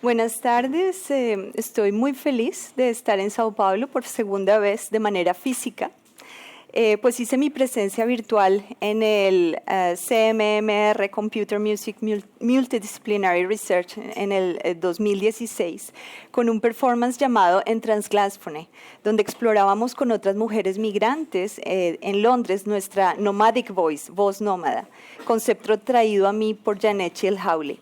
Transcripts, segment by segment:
Buenas tardes, estoy muy feliz de estar en Sao Paulo por segunda vez de manera física. Pues hice mi presencia virtual en el CMMR Computer Music Multidisciplinary Research en el 2016 con un performance llamado En Transglassphone, donde explorábamos con otras mujeres migrantes en Londres nuestra nomadic voice, voz nómada, concepto traído a mí por Janet Chill-Hawley.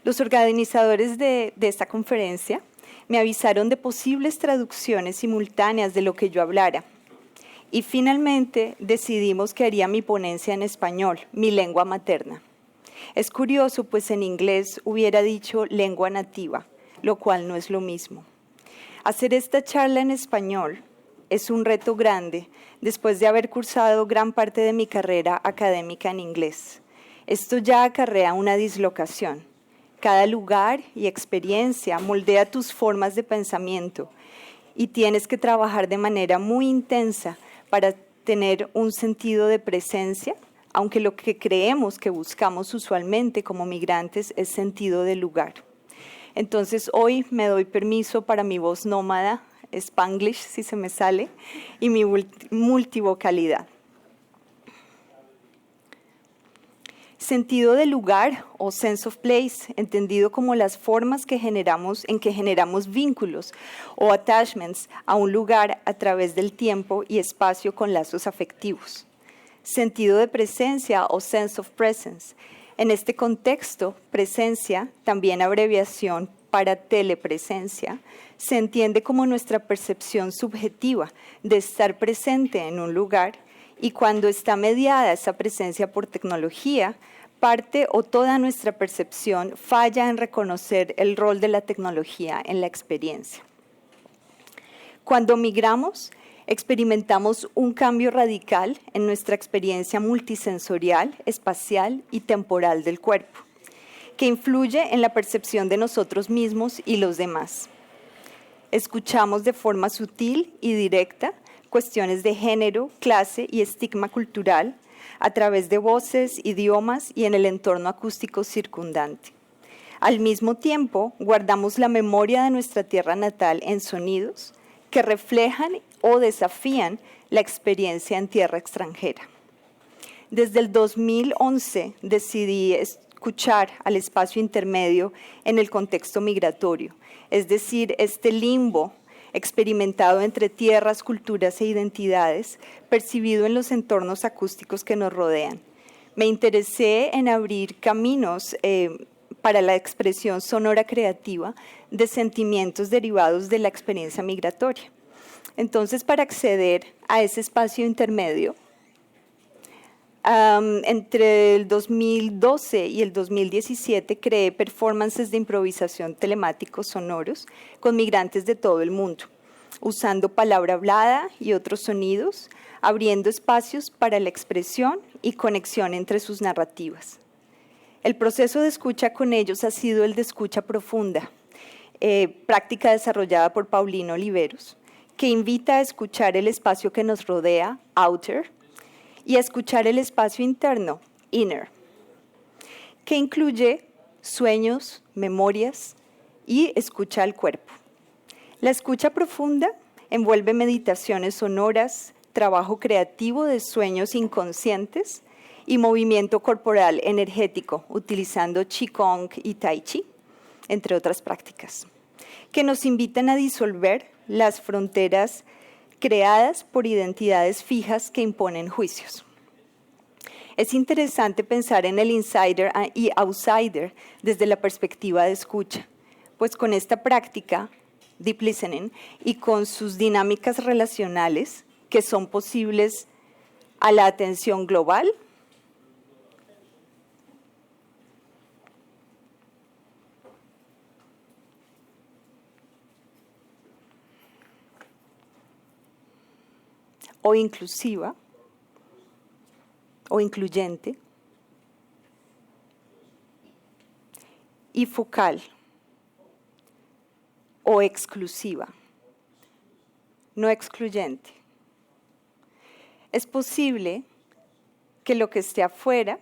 Los organizadores de esta conferencia me avisaron de posibles traducciones simultáneas de lo que yo hablara. Y finalmente decidimos que haría mi ponencia en español, mi lengua materna. Es curioso, pues en inglés hubiera dicho lengua nativa, lo cual no es lo mismo. Hacer esta charla en español es un reto grande después de haber cursado gran parte de mi carrera académica en inglés. Esto ya acarrea una dislocación. Cada lugar y experiencia moldea tus formas de pensamiento y tienes que trabajar de manera muy intensa para tener un sentido de presencia, aunque lo que creemos que buscamos usualmente como migrantes es sentido de lugar. Entonces hoy me doy permiso para mi voz nómada, Spanglish si se me sale, y mi multivocalidad. Sentido de lugar o sense of place, entendido como las formas en que generamos vínculos o attachments a un lugar a través del tiempo y espacio con lazos afectivos. Sentido de presencia o sense of presence. En este contexto, presencia, también abreviación para telepresencia, se entiende como nuestra percepción subjetiva de estar presente en un lugar. Y cuando está mediada esa presencia por tecnología, parte o toda nuestra percepción falla en reconocer el rol de la tecnología en la experiencia. Cuando migramos, experimentamos un cambio radical en nuestra experiencia multisensorial, espacial y temporal del cuerpo, que influye en la percepción de nosotros mismos y los demás. Escuchamos de forma sutil y directa cuestiones de género, clase y estigma cultural a través de voces, idiomas y en el entorno acústico circundante. Al mismo tiempo, guardamos la memoria de nuestra tierra natal en sonidos que reflejan o desafían la experiencia en tierra extranjera. Desde el 2011 decidí escuchar al espacio intermedio en el contexto migratorio, es decir, este limbo experimentado entre tierras, culturas e identidades, percibido en los entornos acústicos que nos rodean. Me interesé en abrir caminos para la expresión sonora creativa de sentimientos derivados de la experiencia migratoria. Entonces, para acceder a ese espacio intermedio, entre el 2012 y el 2017 creé performances de improvisación telemáticos sonoros con migrantes de todo el mundo, usando palabra hablada y otros sonidos, abriendo espacios para la expresión y conexión entre sus narrativas. El proceso de escucha con ellos ha sido el de escucha profunda, práctica desarrollada por Paulino Oliveros, que invita a escuchar el espacio que nos rodea, outer, y a escuchar el espacio interno, inner, que incluye sueños, memorias y escucha al cuerpo. La escucha profunda envuelve meditaciones sonoras, trabajo creativo de sueños inconscientes y movimiento corporal energético, utilizando Qigong y Tai Chi, entre otras prácticas, que nos invitan a disolver las fronteras creadas por identidades fijas que imponen juicios. Es interesante pensar en el insider y outsider desde la perspectiva de escucha, pues con esta práctica, deep listening, y con sus dinámicas relacionales que son posibles a la atención global, o inclusiva, o incluyente, y focal, o exclusiva, no excluyente. Es posible que lo que esté afuera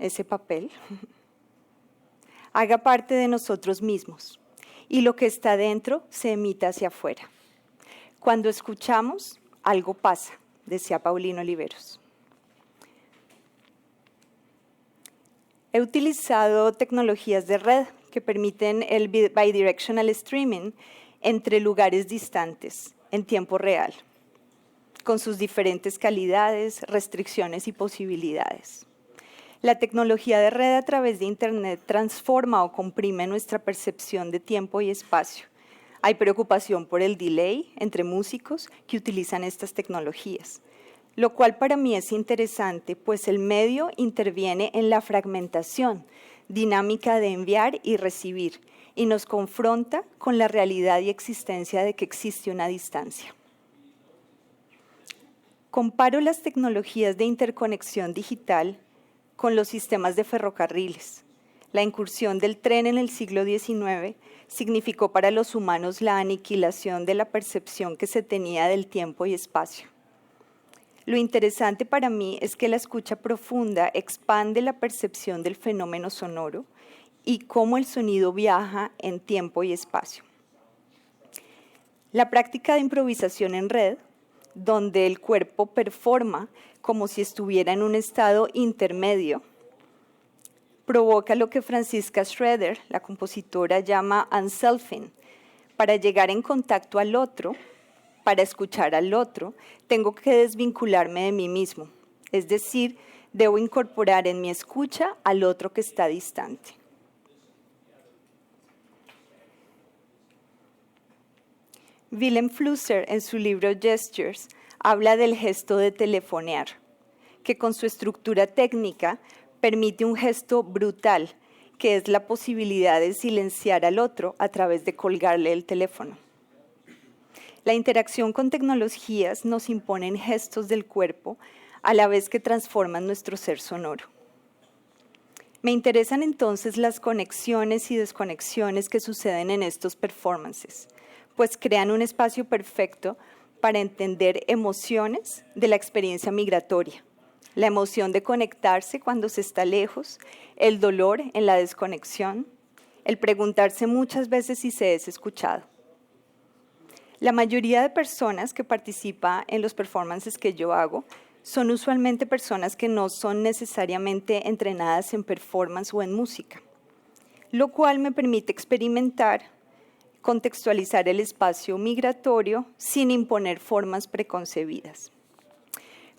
ese papel, haga parte de nosotros mismos y lo que está dentro se emita hacia afuera. Cuando escuchamos, algo pasa, decía Paulino Oliveros. He utilizado tecnologías de red que permiten el bidirectional streaming entre lugares distantes en tiempo real, con sus diferentes calidades, restricciones y posibilidades. La tecnología de red a través de Internet transforma o comprime nuestra percepción de tiempo y espacio. Hay preocupación por el delay entre músicos que utilizan estas tecnologías, lo cual para mí es interesante, pues el medio interviene en la fragmentación, dinámica de enviar y recibir, y nos confronta con la realidad y existencia de que existe una distancia. Comparo las tecnologías de interconexión digital con los sistemas de ferrocarriles. La incursión del tren en el siglo XIX significó para los humanos la aniquilación de la percepción que se tenía del tiempo y espacio. Lo interesante para mí es que la escucha profunda expande la percepción del fenómeno sonoro y cómo el sonido viaja en tiempo y espacio. La práctica de improvisación en red, donde el cuerpo performa como si estuviera en un estado intermedio, provoca lo que Franziska Schroeder, la compositora, llama unselfing. Para llegar en contacto al otro, para escuchar al otro, tengo que desvincularme de mí mismo, es decir, debo incorporar en mi escucha al otro que está distante. Willem Flusser, en su libro Gestures, habla del gesto de telefonear, que con su estructura técnica permite un gesto brutal, que es la posibilidad de silenciar al otro a través de colgarle el teléfono. La interacción con tecnologías nos imponen gestos del cuerpo a la vez que transforman nuestro ser sonoro. Me interesan entonces las conexiones y desconexiones que suceden en estos performances, pues crean un espacio perfecto para entender emociones de la experiencia migratoria, la emoción de conectarse cuando se está lejos, el dolor en la desconexión, el preguntarse muchas veces si se es escuchado. La mayoría de personas que participan en los performances que yo hago son usualmente personas que no son necesariamente entrenadas en performance o en música, lo cual me permite experimentar, contextualizar el espacio migratorio sin imponer formas preconcebidas.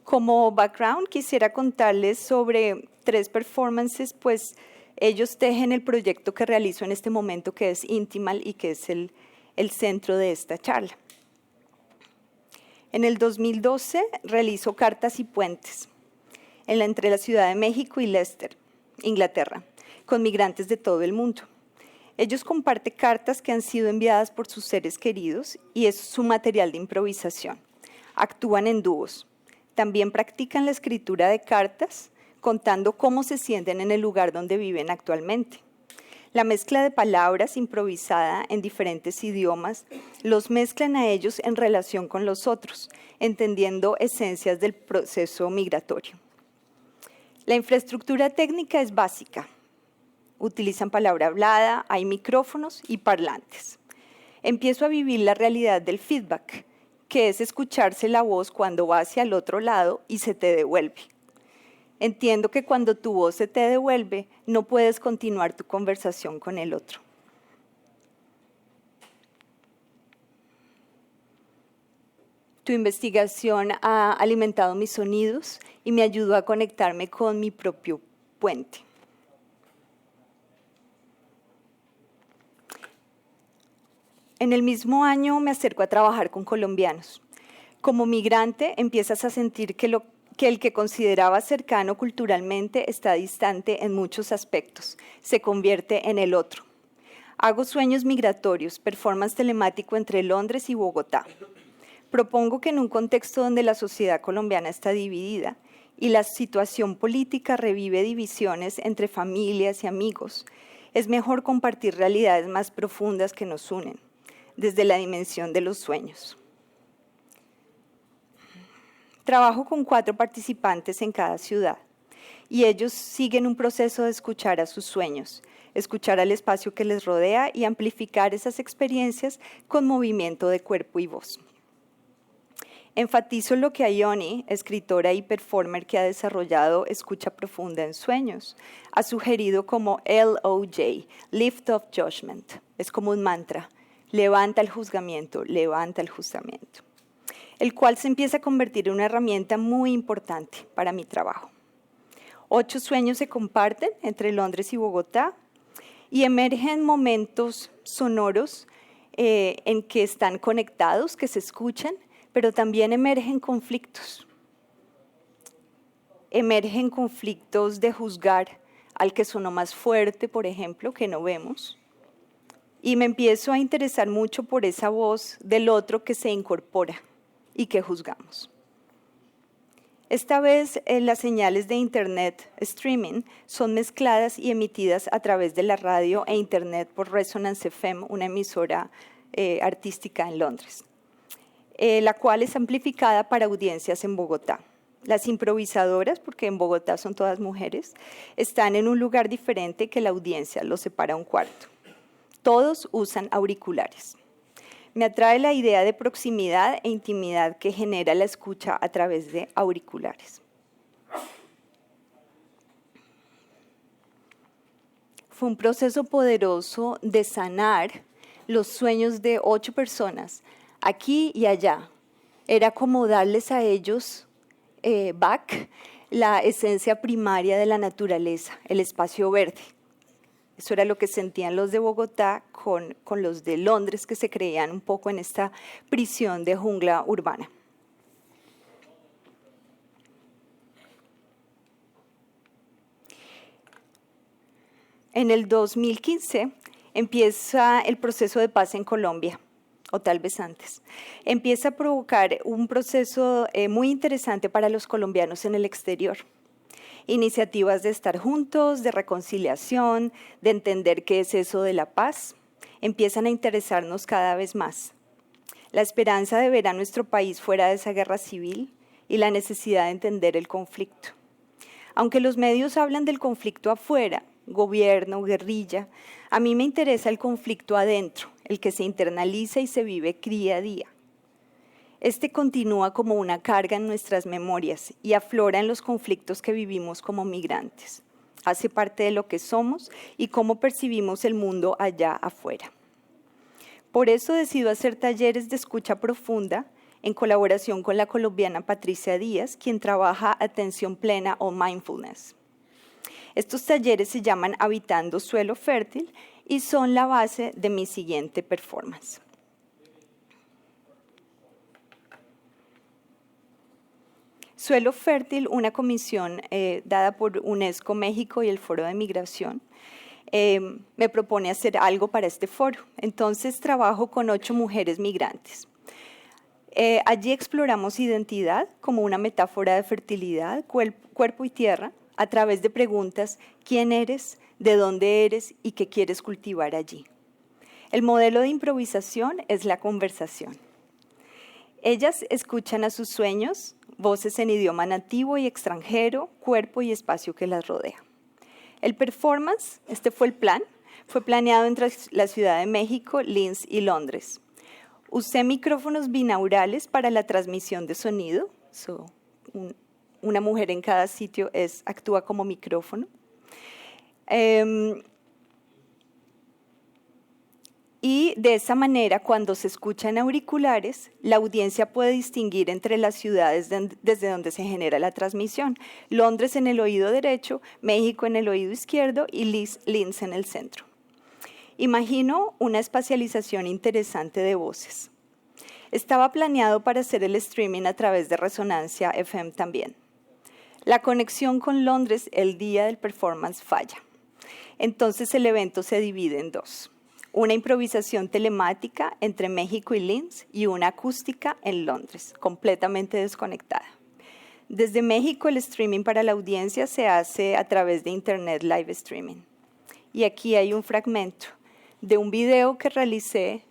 Como background, quisiera contarles sobre 3 performances, pues ellos tejen el proyecto que realizo en este momento, que es Intimal y que es el centro de esta charla. En el 2012 realizo Cartas y Puentes entre la Ciudad de México y Leicester, Inglaterra, con migrantes de todo el mundo. Ellos comparten cartas que han sido enviadas por sus seres queridos y es su material de improvisación. Actúan en dúos. También practican la escritura de cartas, contando cómo se sienten en el lugar donde viven actualmente. La mezcla de palabras improvisada en diferentes idiomas los mezclan a ellos en relación con los otros, entendiendo esencias del proceso migratorio. La infraestructura técnica es básica. Utilizan palabra hablada, hay micrófonos y parlantes. Empiezo a vivir la realidad del feedback, que es escucharse la voz cuando va hacia el otro lado y se te devuelve. Entiendo que cuando tu voz se te devuelve, no puedes continuar tu conversación con el otro. Tu investigación ha alimentado mis sonidos y me ayudó a conectarme con mi propio puente. En el mismo año me acerco a trabajar con colombianos. Como migrante empiezas a sentir que el que considerabas cercano culturalmente está distante en muchos aspectos, se convierte en el otro. Hago sueños migratorios, performance telemático entre Londres y Bogotá. Propongo que en un contexto donde la sociedad colombiana está dividida y la situación política revive divisiones entre familias y amigos, es mejor compartir realidades más profundas que nos unen, desde la dimensión de los sueños. Trabajo con 4 participantes en cada ciudad y ellos siguen un proceso de escuchar a sus sueños, escuchar al espacio que les rodea y amplificar esas experiencias con movimiento de cuerpo y voz. Enfatizo lo que Ioni, escritora y performer que ha desarrollado escucha profunda en sueños, ha sugerido como LOJ, Lift of Judgment. Es como un mantra, levanta el juzgamiento, el cual se empieza a convertir en una herramienta muy importante para mi trabajo. 8 sueños se comparten entre Londres y Bogotá y emergen momentos sonoros en que están conectados, que se escuchan, pero también emergen conflictos. Emergen conflictos de juzgar al que sonó más fuerte, por ejemplo, que no vemos. Y me empiezo a interesar mucho por esa voz del otro que se incorpora y que juzgamos. Esta vez las señales de Internet streaming son mezcladas y emitidas a través de la radio e Internet por Resonance FM, una emisora artística en Londres, la cual es amplificada para audiencias en Bogotá. Las improvisadoras, porque en Bogotá son todas mujeres, están en un lugar diferente que la audiencia, los separa un cuarto. Todos usan auriculares. Me atrae la idea de proximidad e intimidad que genera la escucha a través de auriculares. Fue un proceso poderoso de sanar los sueños de 8 personas, aquí y allá. Era como darles a ellos back la esencia primaria de la naturaleza, el espacio verde. Eso era lo que sentían los de Bogotá con los de Londres, que se creían un poco en esta prisión de jungla urbana. En el 2015 empieza el proceso de paz en Colombia, o tal vez antes. Empieza a provocar un proceso muy interesante para los colombianos en el exterior. Iniciativas de estar juntos, de reconciliación, de entender qué es eso de la paz, empiezan a interesarnos cada vez más. La esperanza de ver a nuestro país fuera de esa guerra civil y la necesidad de entender el conflicto. Aunque los medios hablan del conflicto afuera, gobierno, guerrilla, a mí me interesa el conflicto adentro, el que se internaliza y se vive día a día. Este continúa como una carga en nuestras memorias y aflora en los conflictos que vivimos como migrantes. Hace parte de lo que somos y cómo percibimos el mundo allá afuera. Por eso decido hacer talleres de escucha profunda en colaboración con la colombiana Patricia Díaz, quien trabaja atención plena o mindfulness. Estos talleres se llaman Habitando Suelo Fértil y son la base de mi siguiente performance. Suelo Fértil, una comisión dada por UNESCO México y el Foro de Migración, me propone hacer algo para este foro. Entonces trabajo con 8 mujeres migrantes. Allí exploramos identidad como una metáfora de fertilidad, cuerpo y tierra, a través de preguntas: ¿quién eres?, ¿de dónde eres? ¿Y qué quieres cultivar allí? El modelo de improvisación es la conversación. Ellas escuchan a sus sueños, voces en idioma nativo y extranjero, cuerpo y espacio que las rodea. El performance, este fue el plan, fue planeado entre la Ciudad de México, Linz y Londres. Usé micrófonos binaurales para la transmisión de sonido. Una mujer en cada sitio actúa como micrófono. Y de esa manera, cuando se escuchan auriculares, la audiencia puede distinguir entre las ciudades desde donde se genera la transmisión. Londres en el oído derecho, México en el oído izquierdo y Linz en el centro. Imagino una espacialización interesante de voces. Estaba planeado para hacer el streaming a través de Resonancia FM también. La conexión con Londres el día del performance falla. Entonces el evento se divide en 2. Una improvisación telemática entre México y Linz y una acústica en Londres, completamente desconectada. Desde México, el streaming para la audiencia se hace a través de Internet Live Streaming. Y aquí hay un fragmento de un video que realicé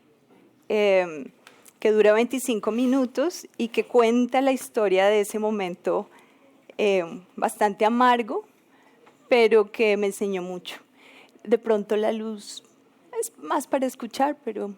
que dura 25 minutos y que cuenta la historia de ese momento bastante amargo, pero que me enseñó mucho. De pronto la luz es más para escuchar, pero...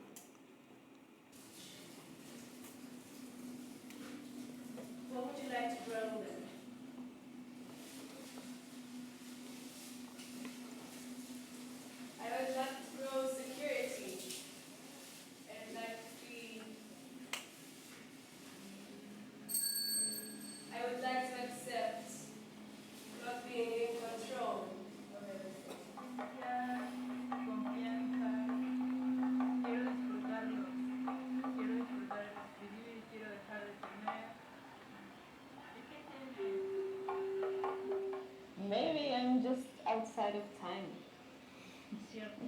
Maybe I'm just outside of time. Cierto.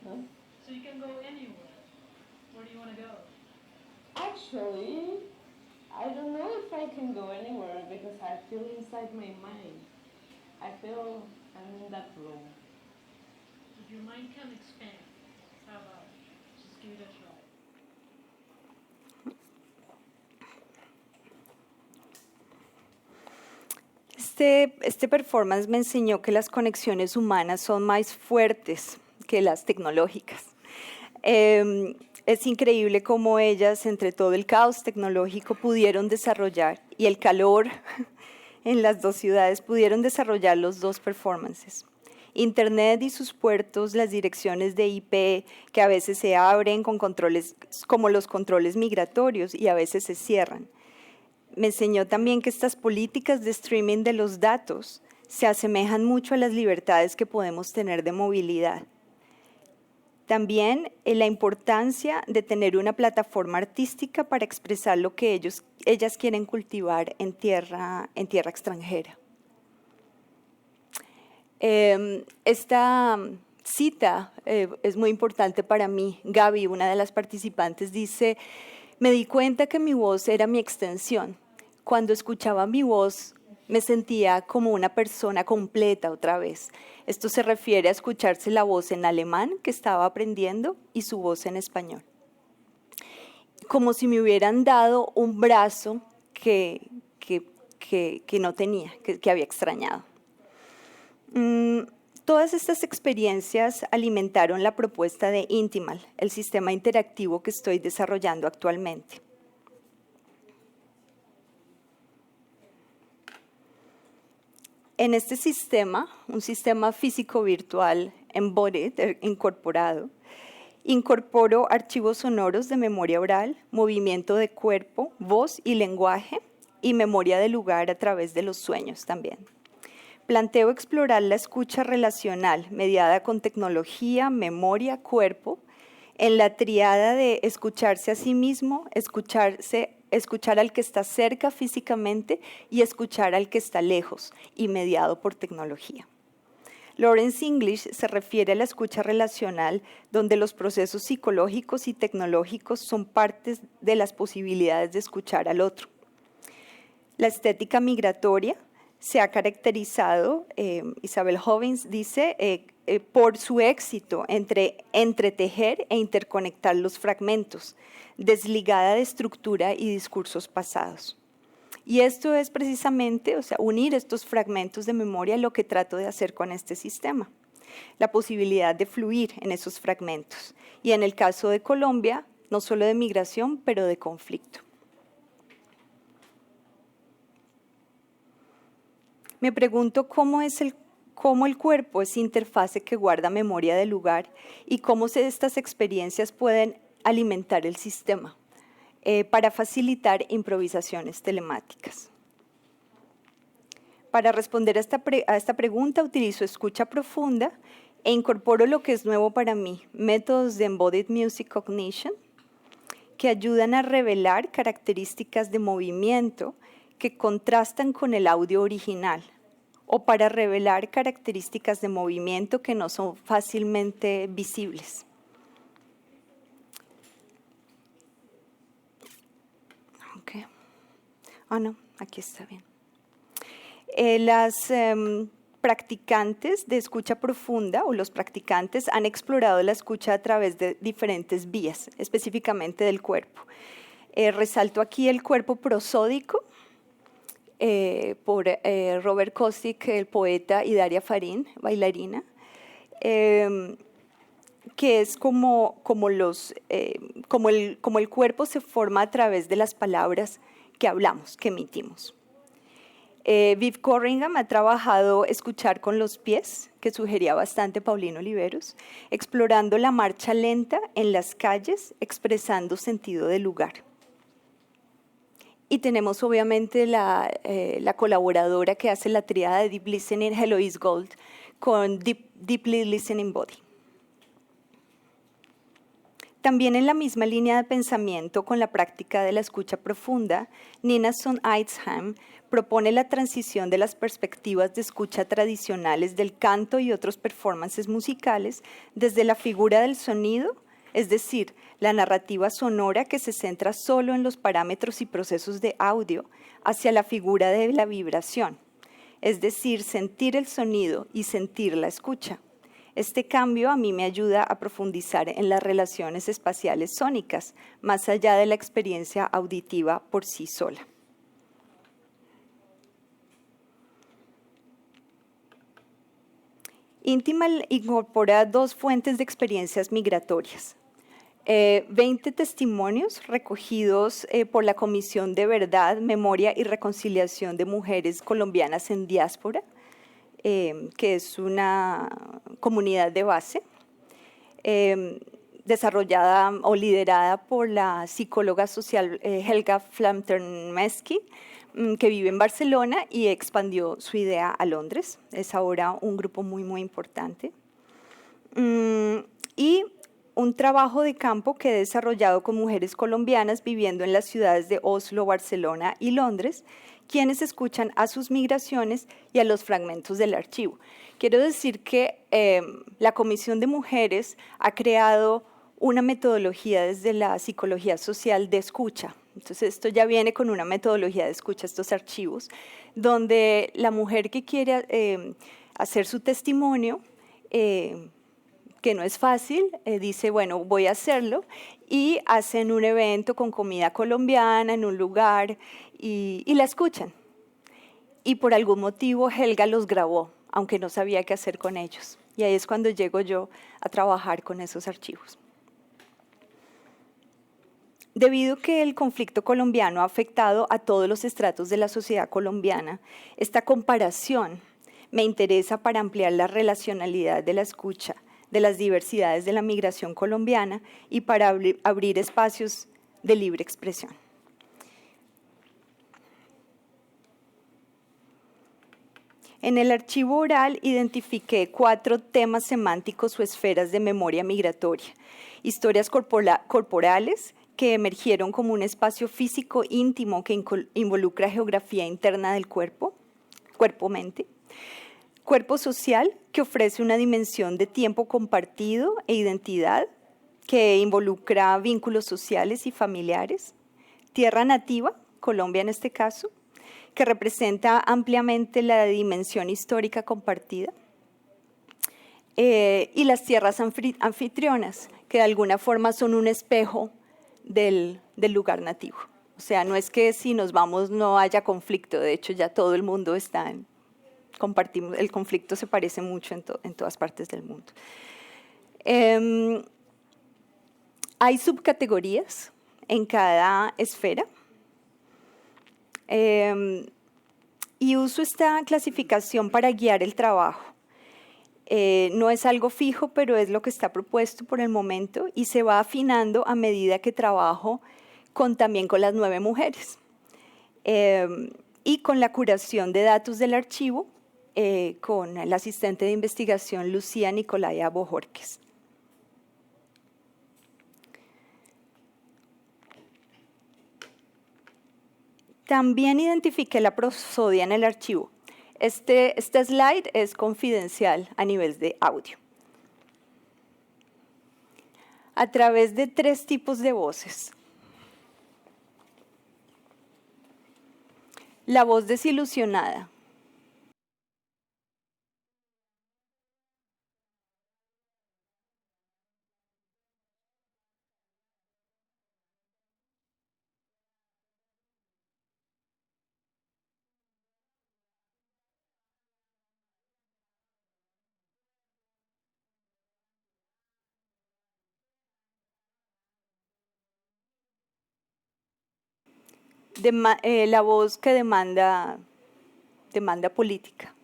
No? So you can go anywhere. Where do you want to go? Actually, I don't know if I can go anywhere because I feel inside my mind. I feel I'm in that room. If your mind can expand, how about it? Just give it a try. Este performance me enseñó que las conexiones humanas son más fuertes que las tecnológicas. Es increíble cómo ellas, entre todo el caos tecnológico, pudieron desarrollar, y el calor en las dos ciudades, pudieron desarrollar los dos performances. Internet y sus puertos, las direcciones de IP que a veces se abren con controles como los controles migratorios y a veces se cierran. Me enseñó también que estas políticas de streaming de los datos se asemejan mucho a las libertades que podemos tener de movilidad. También la importancia de tener una plataforma artística para expresar lo que ellas quieren cultivar en tierra extranjera. Esta cita es muy importante para mí. Gaby, una de las participantes, dice: me di cuenta que mi voz era mi extensión. Cuando escuchaba mi voz, me sentía como una persona completa otra vez. Esto se refiere a escucharse la voz en alemán que estaba aprendiendo y su voz en español. Como si me hubieran dado un brazo que no tenía, que había extrañado. Todas estas experiencias alimentaron la propuesta de Intimal, el sistema interactivo que estoy desarrollando actualmente. En este sistema, un sistema físico-virtual embodied, incorporado, incorporo archivos sonoros de memoria oral, movimiento de cuerpo, voz y lenguaje, y memoria de lugar a través de los sueños también. Planteo explorar la escucha relacional mediada con tecnología, memoria, cuerpo, en la triada de escucharse a sí mismo, escuchar al que está cerca físicamente y escuchar al que está lejos y mediado por tecnología. Lawrence English se refiere a la escucha relacional, donde los procesos psicológicos y tecnológicos son partes de las posibilidades de escuchar al otro. La estética migratoria se ha caracterizado, Isabel Hovins dice, por su éxito entre entretejer e interconectar los fragmentos, desligada de estructura y discursos pasados. Y esto es precisamente, unir estos fragmentos de memoria, lo que trato de hacer con este sistema. La posibilidad de fluir en esos fragmentos. Y en el caso de Colombia, no solo de migración, pero de conflicto. Me pregunto cómo el cuerpo es interfase que guarda memoria del lugar y cómo estas experiencias pueden alimentar el sistema para facilitar improvisaciones telemáticas. Para responder a esta pregunta utilizo escucha profunda e incorporo lo que es nuevo para mí, métodos de Embodied Music Cognition, que ayudan a revelar características de movimiento que contrastan con el audio original, o para revelar características de movimiento que no son fácilmente visibles. Okay. No, aquí está bien. Las practicantes de escucha profunda o los practicantes han explorado la escucha a través de diferentes vías, específicamente del cuerpo. Resalto aquí el cuerpo prosódico, por Robert Kosick, el poeta, y Daria Farín, bailarina, que es como el cuerpo se forma a través de las palabras que hablamos, que emitimos. Viv Corringham ha trabajado Escuchar con los pies, que sugería bastante Paulino Oliveros, explorando la marcha lenta en las calles, expresando sentido del lugar. Y tenemos obviamente la colaboradora que hace la tríada de Deep Listening, Heloise Gold, con Deeply Listening Body. También en la misma línea de pensamiento con la práctica de la escucha profunda, Nina Son-Eitzheim propone la transición de las perspectivas de escucha tradicionales del canto y otros performances musicales desde la figura del sonido, es decir, la narrativa sonora que se centra solo en los parámetros y procesos de audio, hacia la figura de la vibración, es decir, sentir el sonido y sentir la escucha. Este cambio a mí me ayuda a profundizar en las relaciones espaciales sónicas, más allá de la experiencia auditiva por sí sola. Intimal incorpora dos fuentes de experiencias migratorias. 20 testimonios recogidos por la Comisión de Verdad, Memoria y Reconciliación de Mujeres Colombianas en Diáspora, que es una comunidad de base, desarrollada o liderada por la psicóloga social Helga Flamtern-Mesky, que vive en Barcelona y expandió su idea a Londres. Es ahora un grupo muy, muy importante. Y un trabajo de campo que he desarrollado con mujeres colombianas viviendo en las ciudades de Oslo, Barcelona y Londres, quienes escuchan a sus migraciones y a los fragmentos del archivo. Quiero decir que la Comisión de Mujeres ha creado una metodología desde la psicología social de escucha. Entonces, esto ya viene con una metodología de escucha, estos archivos, donde la mujer que quiere hacer su testimonio, que no es fácil, dice, bueno, voy a hacerlo, y hacen un evento con comida colombiana en un lugar y la escuchan. Y por algún motivo Helga los grabó, aunque no sabía qué hacer con ellos. Y ahí es cuando llego yo a trabajar con esos archivos. Debido a que el conflicto colombiano ha afectado a todos los estratos de la sociedad colombiana, esta comparación me interesa para ampliar la relacionalidad de la escucha, de las diversidades de la migración colombiana y para abrir espacios de libre expresión. En el archivo oral identifiqué 4 temas semánticos o esferas de memoria migratoria, historias corporales que emergieron como un espacio físico íntimo que involucra geografía interna del cuerpo, cuerpo-mente, cuerpo social, que ofrece una dimensión de tiempo compartido e identidad, que involucra vínculos sociales y familiares. Tierra nativa, Colombia en este caso, que representa ampliamente la dimensión histórica compartida. Y las tierras anfitrionas, que de alguna forma son un espejo del lugar nativo. O sea, no es que si nos vamos no haya conflicto, de hecho ya todo el mundo está compartimos, el conflicto se parece mucho en todas partes del mundo. Hay subcategorías en cada esfera y uso esta clasificación para guiar el trabajo. No es algo fijo, pero es lo que está propuesto por el momento y se va afinando a medida que trabajo también con las 9 mujeres y con la curación de datos del archivo con la asistente de investigación Lucía Nicolaya Bojorques. También identifiqué la prosodia en el archivo. Este slide es confidencial a nivel de audio. A través de 3 tipos de voces. La voz desilusionada. la voz que demanda política.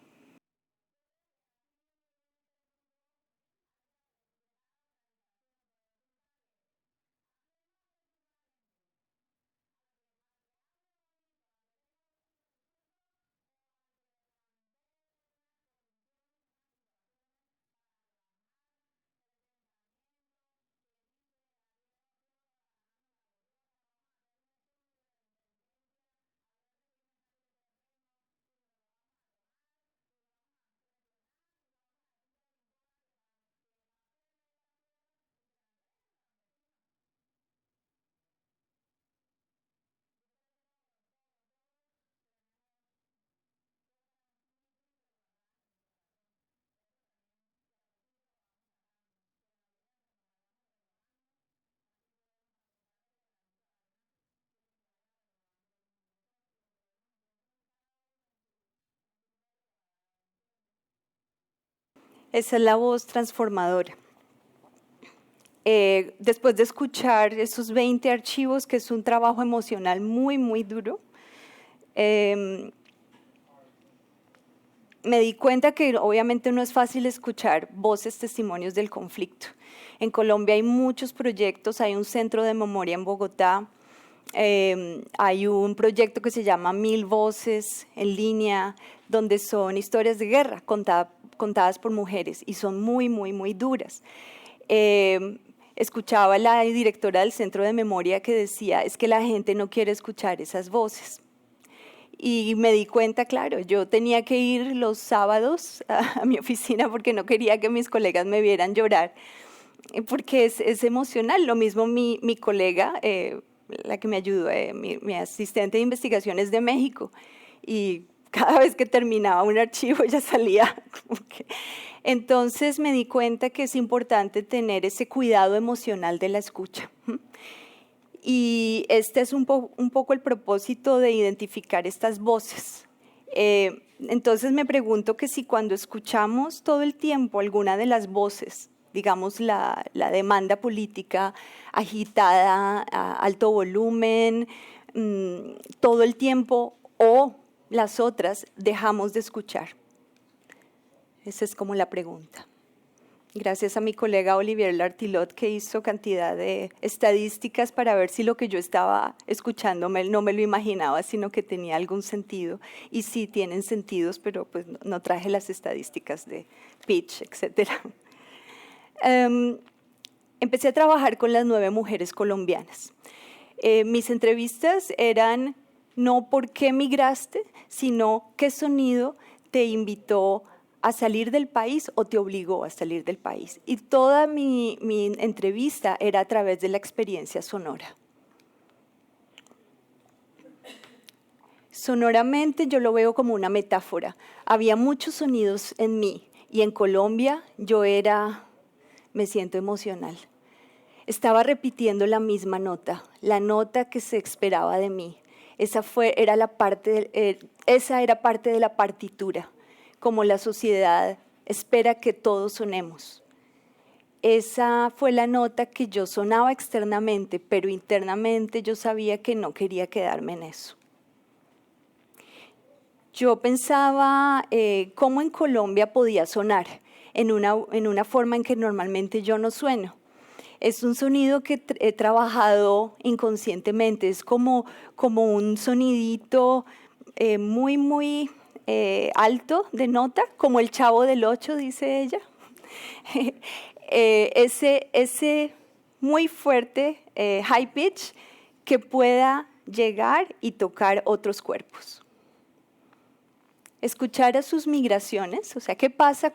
Esa es la voz transformadora. Después de escuchar esos 20 archivos, que es un trabajo emocional muy, muy duro, me di cuenta que obviamente no es fácil escuchar voces, testimonios del conflicto. En Colombia hay muchos proyectos, hay un centro de memoria en Bogotá, hay un proyecto que se llama 1000 Voces en línea, donde son historias de guerra contadas por mujeres y son muy, muy, muy duras. Escuchaba a la directora del centro de memoria que decía, es que la gente no quiere escuchar esas voces. Y me di cuenta, claro, yo tenía que ir los sábados a mi oficina porque no quería que mis colegas me vieran llorar, porque es emocional. Lo mismo mi colega, la que me ayudó, mi asistente de investigaciones de México, y cada vez que terminaba un archivo ya salía. Entonces me di cuenta que es importante tener ese cuidado emocional de la escucha. Y este es un poco el propósito de identificar estas voces. Entonces me pregunto que si cuando escuchamos todo el tiempo alguna de las voces, digamos la demanda política agitada, a alto volumen, todo el tiempo, o las otras dejamos de escuchar. Esa es como la pregunta. Gracias a mi colega Olivier Lartilot, que hizo cantidad de estadísticas para ver si lo que yo estaba escuchando no me lo imaginaba, sino que tenía algún sentido. Y sí tienen sentidos, pero pues no traje las estadísticas de pitch, etc. Empecé a trabajar con las 9 mujeres colombianas. Mis entrevistas eran no por qué migraste, sino qué sonido te invitó a salir del país o te obligó a salir del país. Y toda mi entrevista era a través de la experiencia sonora. Sonoramente yo lo veo como una metáfora. Había muchos sonidos en mí y en Colombia me siento emocional. Estaba repitiendo la misma nota, la nota que se esperaba de mí. Esa era parte de la partitura, como la sociedad espera que todos sonemos. Esa fue la nota que yo sonaba externamente, pero internamente yo sabía que no quería quedarme en eso. Yo pensaba cómo en Colombia podía sonar en una forma en que normalmente yo no sueno. Es un sonido que he trabajado inconscientemente, es como un sonidito muy, muy alto de nota, como el Chavo del Ocho, dice ella. Ese muy fuerte high pitch que pueda llegar y tocar otros cuerpos. Escuchar a sus migraciones, o sea, ¿qué pasa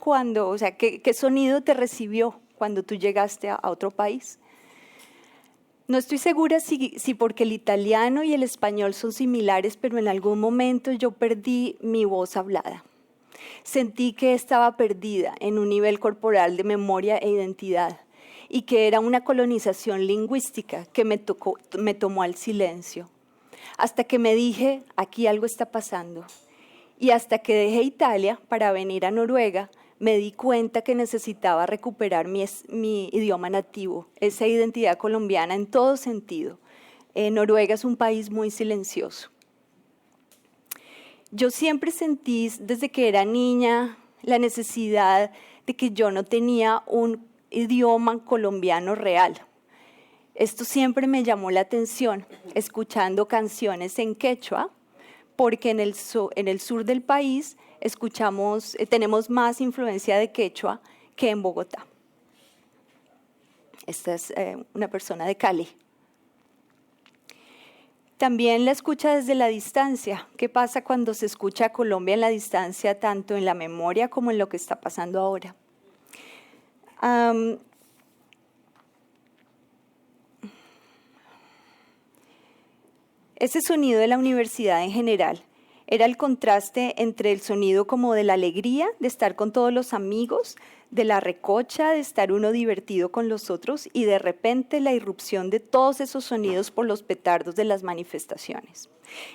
qué sonido te recibió cuando tú llegaste a otro país? No estoy segura si porque el italiano y el español son similares, pero en algún momento yo perdí mi voz hablada. Sentí que estaba perdida en un nivel corporal de memoria e identidad y que era una colonización lingüística que me tomó al silencio. Hasta que me dije, aquí algo está pasando. Y hasta que dejé Italia para venir a Noruega, me di cuenta que necesitaba recuperar mi idioma nativo, esa identidad colombiana en todo sentido, Noruega es un país muy silencioso. Yo siempre sentí, desde que era niña, la necesidad de que yo no tenía un idioma colombiano real. Esto siempre me llamó la atención, escuchando canciones en quechua, porque en el sur del país tenemos más influencia de quechua que en Bogotá. Esta es una persona de Cali. También la escucha desde la distancia. ¿Qué pasa cuando se escucha a Colombia en la distancia, tanto en la memoria como en lo que está pasando ahora? Ese sonido de la universidad en general era el contraste entre el sonido como de la alegría, de estar con todos los amigos, de la recocha, de estar uno divertido con los otros, y de repente la irrupción de todos esos sonidos por los petardos de las manifestaciones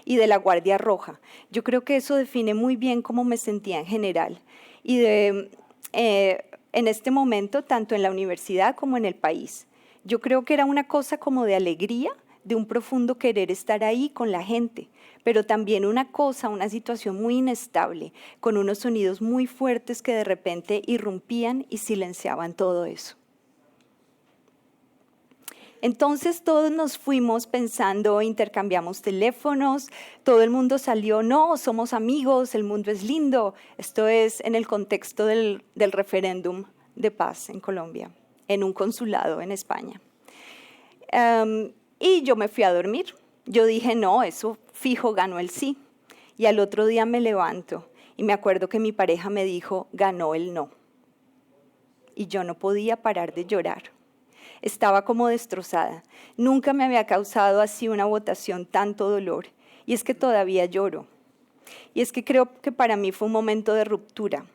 y de la Guardia Roja. Yo creo que eso define muy bien cómo me sentía en general. Y en este momento, tanto en la universidad como en el país, yo creo que era una cosa como de alegría, de un profundo querer estar ahí con la gente, pero también una situación muy inestable, con unos sonidos muy fuertes que de repente irrumpían y silenciaban todo eso. Entonces todos nos fuimos pensando, intercambiamos teléfonos, todo el mundo salió, no, somos amigos, el mundo es lindo. Esto es en el contexto del referéndum de paz en Colombia, en un consulado en España. Y yo me fui a dormir. Yo dije, no, eso fijo, ganó el sí. Y al otro día me levanto y me acuerdo que mi pareja me dijo, ganó el no. Y yo no podía parar de llorar. Estaba como destrozada. Nunca me había causado así una votación tanto dolor. Y es que todavía lloro. Y es que creo que para mí fue un momento de ruptura.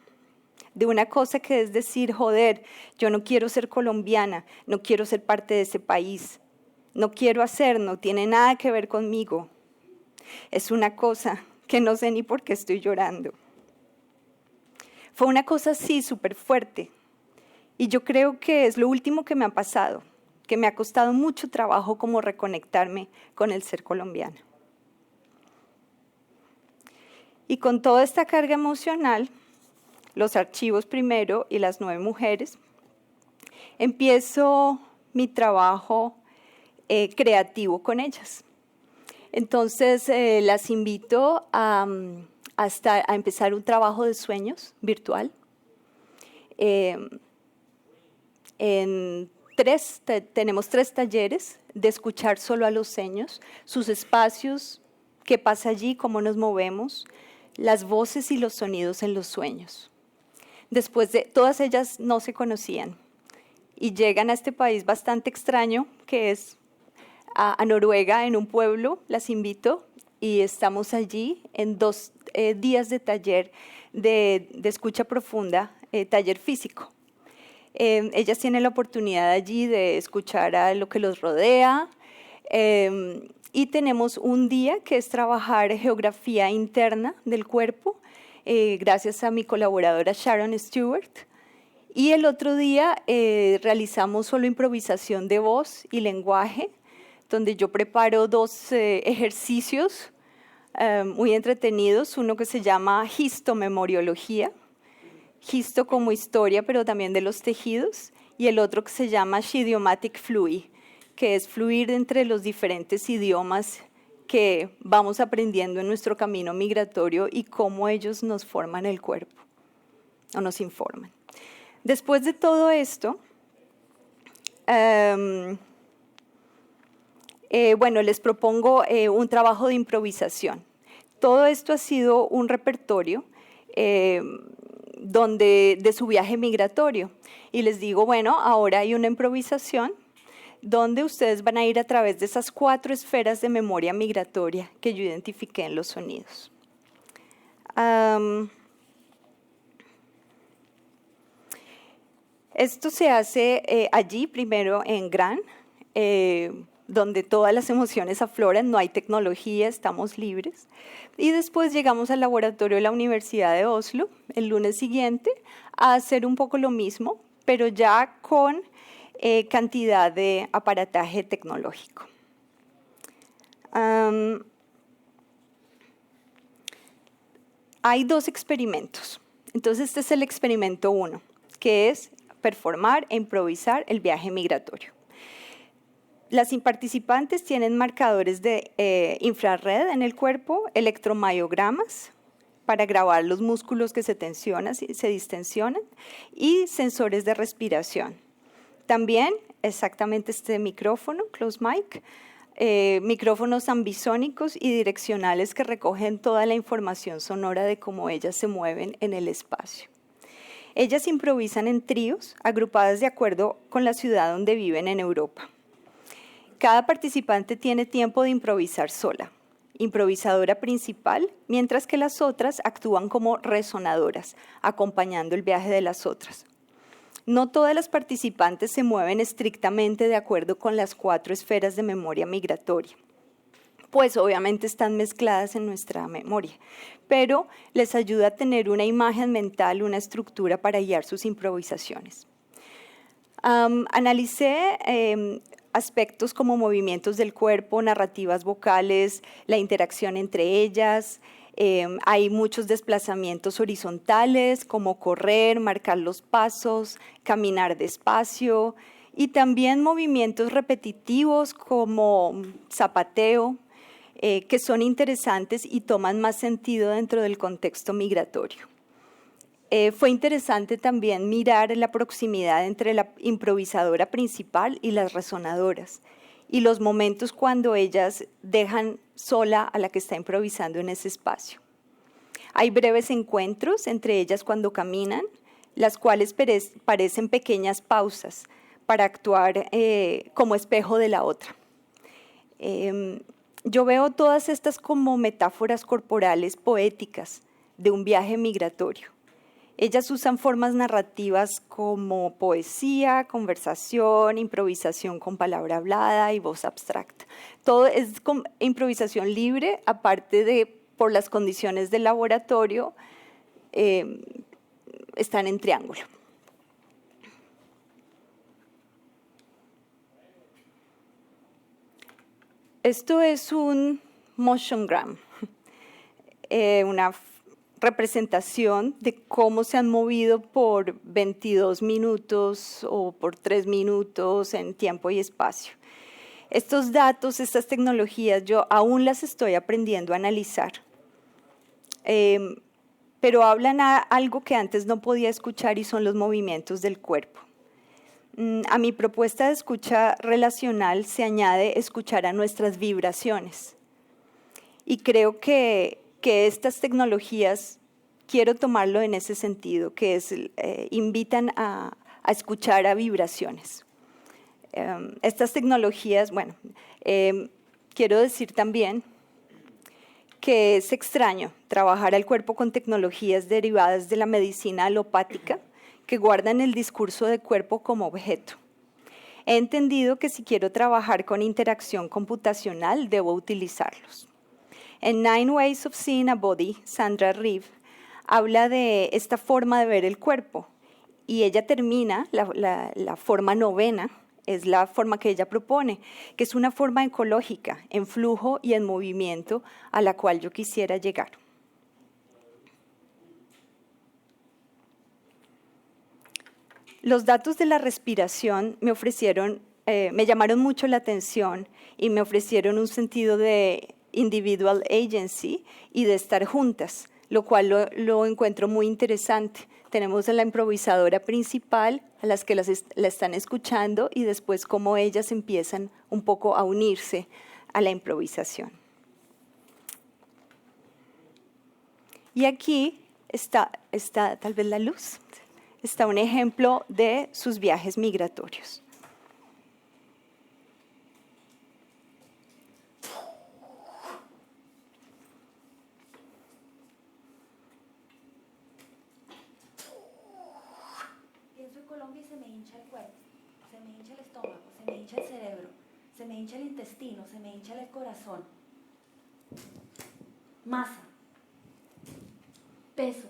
De una cosa que es decir, joder, yo no quiero ser colombiana, no quiero ser parte de ese país. No quiero no tiene nada que ver conmigo. Es una cosa que no sé ni por qué estoy llorando. Fue una cosa así, súper fuerte. Y yo creo que es lo último que me ha pasado, que me ha costado mucho trabajo como reconectarme con el ser colombiana. Y con toda esta carga emocional, los archivos primero y las 9 mujeres, empiezo mi trabajo creativo con ellas. Entonces las invito a empezar un trabajo de sueños virtual. Tenemos 3 talleres de escuchar solo a los sueños, sus espacios, qué pasa allí, cómo nos movemos, las voces y los sonidos en los sueños. Todas ellas no se conocían y llegan a este país bastante extraño que es a Noruega, en un pueblo, las invito, y estamos allí en 2 días de taller de escucha profunda, taller físico. Ellas tienen la oportunidad allí de escuchar a lo que los rodea, y tenemos un día que es trabajar geografía interna del cuerpo, gracias a mi colaboradora Sharon Stewart. Y el otro día realizamos solo improvisación de voz y lenguaje, donde yo preparo 2 ejercicios muy entretenidos, uno que se llama histomemoriología, histo como historia, pero también de los tejidos, y el otro que se llama shidiomatic fluid, que es fluir entre los diferentes idiomas que vamos aprendiendo en nuestro camino migratorio y cómo ellos nos forman el cuerpo, o nos informan. Después de todo esto, les propongo un trabajo de improvisación. Todo esto ha sido un repertorio de su viaje migratorio. Y les digo, bueno, ahora hay una improvisación donde ustedes van a ir a través de esas 4 esferas de memoria migratoria que yo identifiqué en los sonidos. Esto se hace allí, primero en Gran, donde todas las emociones afloran, no hay tecnología, estamos libres. Y después llegamos al laboratorio de la Universidad de Oslo, el lunes siguiente, a hacer un poco lo mismo, pero ya con cantidad de aparataje tecnológico. Am, Hay 2 experimentos. Entonces, este es el experimento 1, que es performar e improvisar el viaje migratorio. Las participantes tienen marcadores de infrarred en el cuerpo, electromiogramas para grabar los músculos que se tensionan y se distensionan, y sensores de respiración. También exactamente este micrófono, close mic, micrófonos ambisónicos y direccionales que recogen toda la información sonora de cómo ellas se mueven en el espacio. Ellas improvisan en tríos, agrupadas de acuerdo con la ciudad donde viven en Europa. Cada participante tiene tiempo de improvisar sola, improvisadora principal, mientras que las otras actúan como resonadoras, acompañando el viaje de las otras. No todas las participantes se mueven estrictamente de acuerdo con las 4 esferas de memoria migratoria, pues obviamente están mezcladas en nuestra memoria, pero les ayuda a tener una imagen mental, una estructura para guiar sus improvisaciones. Analicé aspectos como movimientos del cuerpo, narrativas vocales, la interacción entre ellas. Hay muchos desplazamientos horizontales, como correr, marcar los pasos, caminar despacio, y también movimientos repetitivos como zapateo, que son interesantes y toman más sentido dentro del contexto migratorio. Fue interesante también mirar la proximidad entre la improvisadora principal y las resonadoras, y los momentos cuando ellas dejan sola a la que está improvisando en ese espacio. Hay breves encuentros entre ellas cuando caminan, las cuales parecen pequeñas pausas para actuar como espejo de la otra. Yo veo todas estas como metáforas corporales poéticas de un viaje migratorio. Ellas usan formas narrativas como poesía, conversación, improvisación con palabra hablada y voz abstracta. Todo es improvisación libre, aparte de, por las condiciones del laboratorio, están en triángulo. Esto es un motiongram, una representación de cómo se han movido por 22 minutos o por 3 minutos en tiempo y espacio. Estos datos, estas tecnologías, yo aún las estoy aprendiendo a analizar, pero hablan a algo que antes no podía escuchar, y son los movimientos del cuerpo. A mi propuesta de escucha relacional se añade escuchar a nuestras vibraciones. Y creo que estas tecnologías, quiero tomarlo en ese sentido, que es, invitan a escuchar a vibraciones. Estas tecnologías, bueno, quiero decir también que es extraño trabajar al cuerpo con tecnologías derivadas de la medicina alopática que guardan el discurso de cuerpo como objeto. He entendido que si quiero trabajar con interacción computacional, debo utilizarlos. En 9 Ways of Seeing a Body, Sandra Reeve habla de esta forma de ver el cuerpo, y ella termina, la forma 9ª, es la forma que ella propone, que es una forma ecológica, en flujo y en movimiento, a la cual yo quisiera llegar. Los datos de la respiración me llamaron mucho la atención y me ofrecieron un sentido de individual agency y de estar juntas, lo cual lo encuentro muy interesante. Tenemos a la improvisadora principal, a las que la están escuchando, y después cómo ellas empiezan un poco a unirse a la improvisación. Y aquí está tal vez la luz, está un ejemplo de sus viajes migratorios. Pienso en Colombia y se me hincha el cuerpo, se me hincha el estómago, se me hincha el cerebro, se me hincha el intestino, se me hincha el corazón. Masa, peso,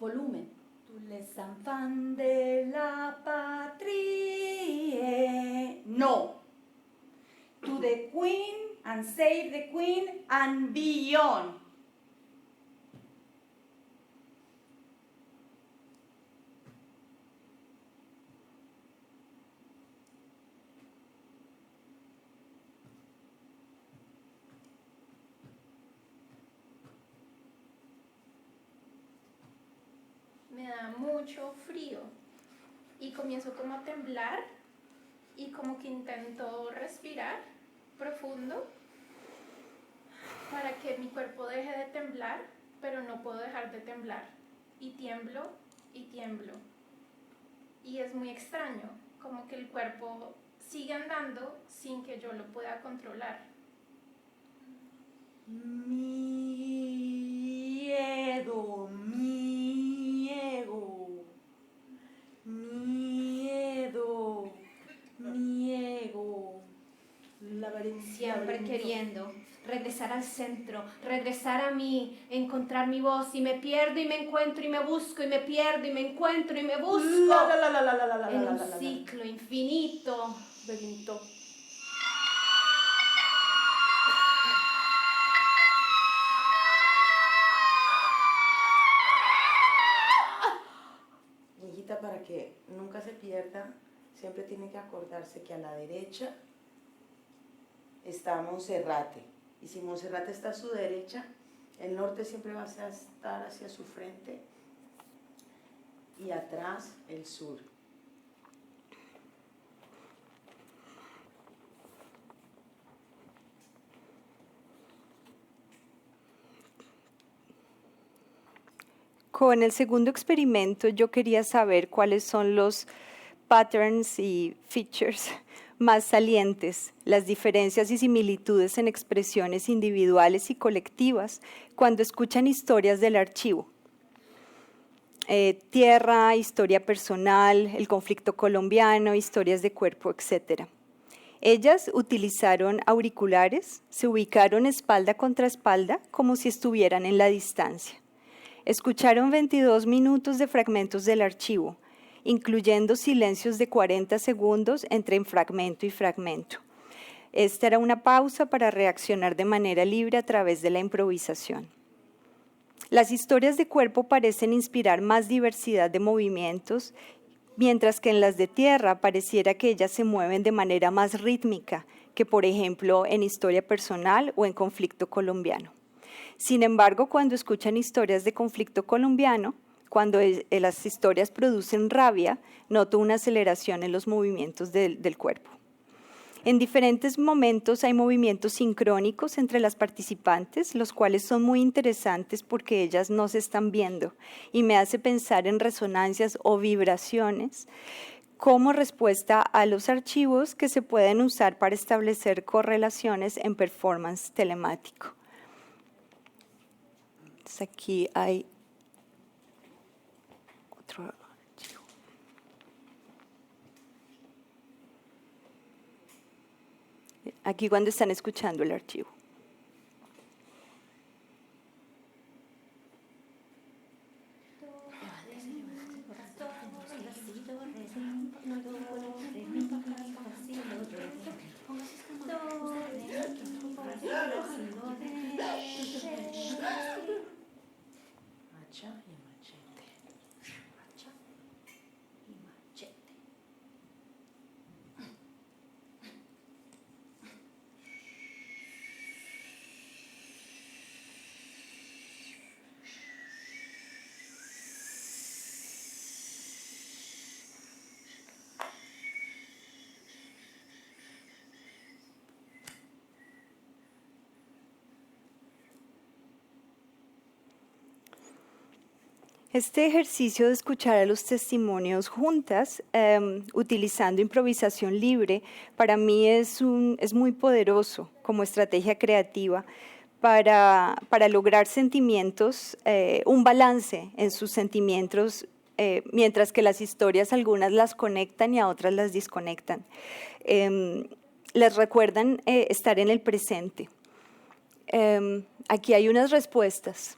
volumen. Tous les enfants de la patrie. No. to the queen and save the queen and beyond. Me da mucho frío y comienzo como a temblar y como que intento respirar profundo para que mi cuerpo deje de temblar, pero no puedo dejar de temblar y tiemblo y tiemblo y es muy extraño, como que el cuerpo sigue andando sin que yo lo pueda controlar. Miedo, miedo, miedo, miedo. Siempre queriendo regresar al centro, regresar a mí, encontrar mi voz y me pierdo y me encuentro y me busco y me pierdo y me encuentro y me busco en un ciclo infinito. Benito. Niñita, para que nunca se pierda, siempre tiene que acordarse que a la derecha está Monserrate. Y si Monserrate está a su derecha, el norte siempre va a estar hacia su frente y atrás el sur. Con el segundo experimento yo quería saber cuáles son los patterns y features más salientes, las diferencias y similitudes en expresiones individuales y colectivas cuando escuchan historias del archivo. Tierra, historia personal, el conflicto colombiano, historias de cuerpo, etc. Ellas utilizaron auriculares, se ubicaron espalda contra espalda como si estuvieran en la distancia. Escucharon 22 minutos de fragmentos del archivo, incluyendo silencios de 40 segundos entre fragmento y fragmento. Esta era una pausa para reaccionar de manera libre a través de la improvisación. Las historias de cuerpo parecen inspirar más diversidad de movimientos, mientras que en las de tierra pareciera que ellas se mueven de manera más rítmica que, por ejemplo, en historia personal o en conflicto colombiano. Sin embargo, cuando escuchan historias de conflicto colombiano, cuando las historias producen rabia, noto una aceleración en los movimientos del cuerpo. En diferentes momentos hay movimientos sincrónicos entre las participantes, los cuales son muy interesantes porque ellas no se están viendo y me hace pensar en resonancias o vibraciones como respuesta a los archivos que se pueden usar para establecer correlaciones en performance telemático. Entonces aquí hay otro archivo. Aquí cuando están escuchando el archivo. Hacha y machete. Hacha y machete. Este ejercicio de escuchar a los testimonios juntas, utilizando improvisación libre, para mí es muy poderoso como estrategia creativa para lograr sentimientos, un balance en sus sentimientos, mientras que las historias algunas las conectan y a otras las desconectan. Les recuerdan estar en el presente. Aquí hay unas respuestas.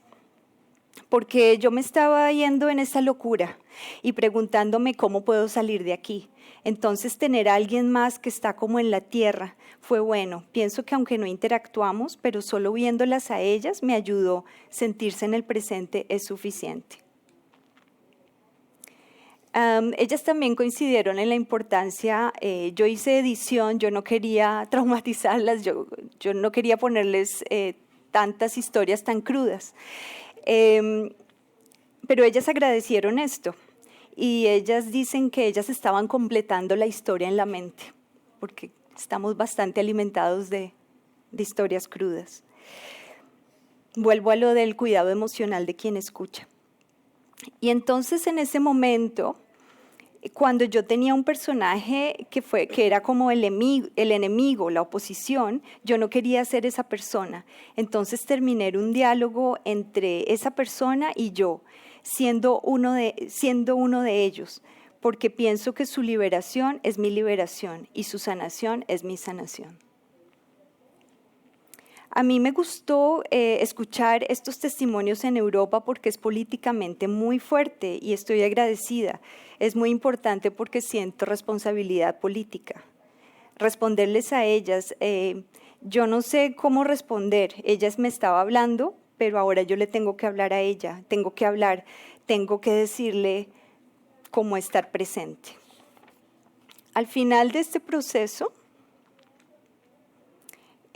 porque yo me estaba yendo en esa locura y preguntándome cómo puedo salir de aquí. Entonces tener a alguien más que está como en la tierra fue bueno. Pienso que aunque no interactuamos, pero solo viéndolas a ellas me ayudó. Sentirse en el presente es suficiente. Ellas también coincidieron en la importancia, yo hice edición, yo no quería traumatizarlas, yo no quería ponerles tantas historias tan crudas, pero ellas agradecieron esto y ellas dicen que ellas estaban completando la historia en la mente, porque estamos bastante alimentados de historias crudas. Vuelvo a lo del cuidado emocional de quien escucha. Y entonces en ese momento, cuando yo tenía un personaje que era como el enemigo, la oposición, yo no quería ser esa persona. Entonces terminé un diálogo entre esa persona y yo, siendo uno de ellos, porque pienso que su liberación es mi liberación y su sanación es mi sanación. A mí me gustó escuchar estos testimonios en Europa porque es políticamente muy fuerte y estoy agradecida. Es muy importante porque siento responsabilidad política. Responderles a ellas, yo no sé cómo responder. Ellas me estaba hablando, pero ahora yo le tengo que hablar a ella. Tengo que decirle cómo estar presente. Al final de este proceso,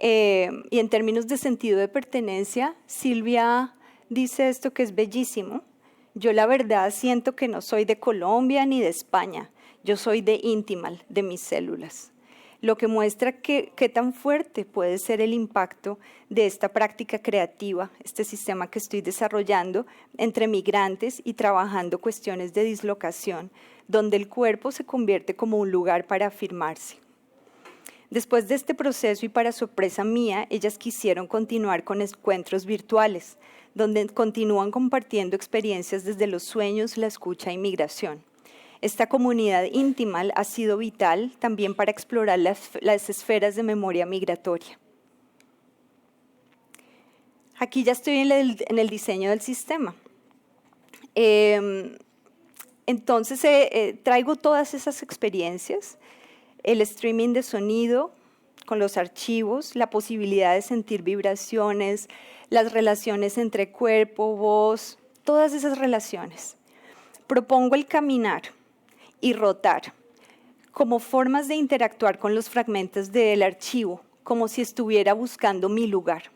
y en términos de sentido de pertenencia, Silvia dice esto que es bellísimo. Yo la verdad siento que no soy de Colombia ni de España, yo soy de Intimal, de mis células. Lo que muestra qué tan fuerte puede ser el impacto de esta práctica creativa, este sistema que estoy desarrollando entre migrantes y trabajando cuestiones de dislocación, donde el cuerpo se convierte como un lugar para afirmarse. Después de este proceso y para sorpresa mía, ellas quisieron continuar con encuentros virtuales, donde continúan compartiendo experiencias desde los sueños, la escucha y migración. Esta comunidad íntima ha sido vital también para explorar las esferas de memoria migratoria. Aquí ya estoy en el diseño del sistema. Entonces traigo todas esas experiencias, el streaming de sonido con los archivos, la posibilidad de sentir vibraciones, las relaciones entre cuerpo, voz, todas esas relaciones. Propongo el caminar y rotar como formas de interactuar con los fragmentos del archivo, como si estuviera buscando mi lugar.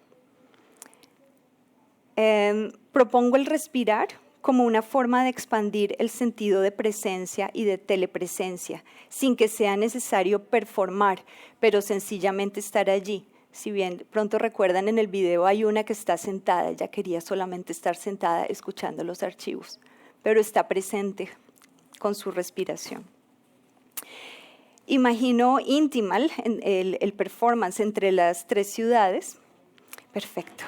Propongo el respirar como una forma de expandir el sentido de presencia y de telepresencia, sin que sea necesario performar, pero sencillamente estar allí. Si bien pronto recuerdan en el video hay una que está sentada, ella quería solamente estar sentada escuchando los archivos, pero está presente con su respiración. Imagino Intimal, el performance entre las 3 ciudades, perfecto,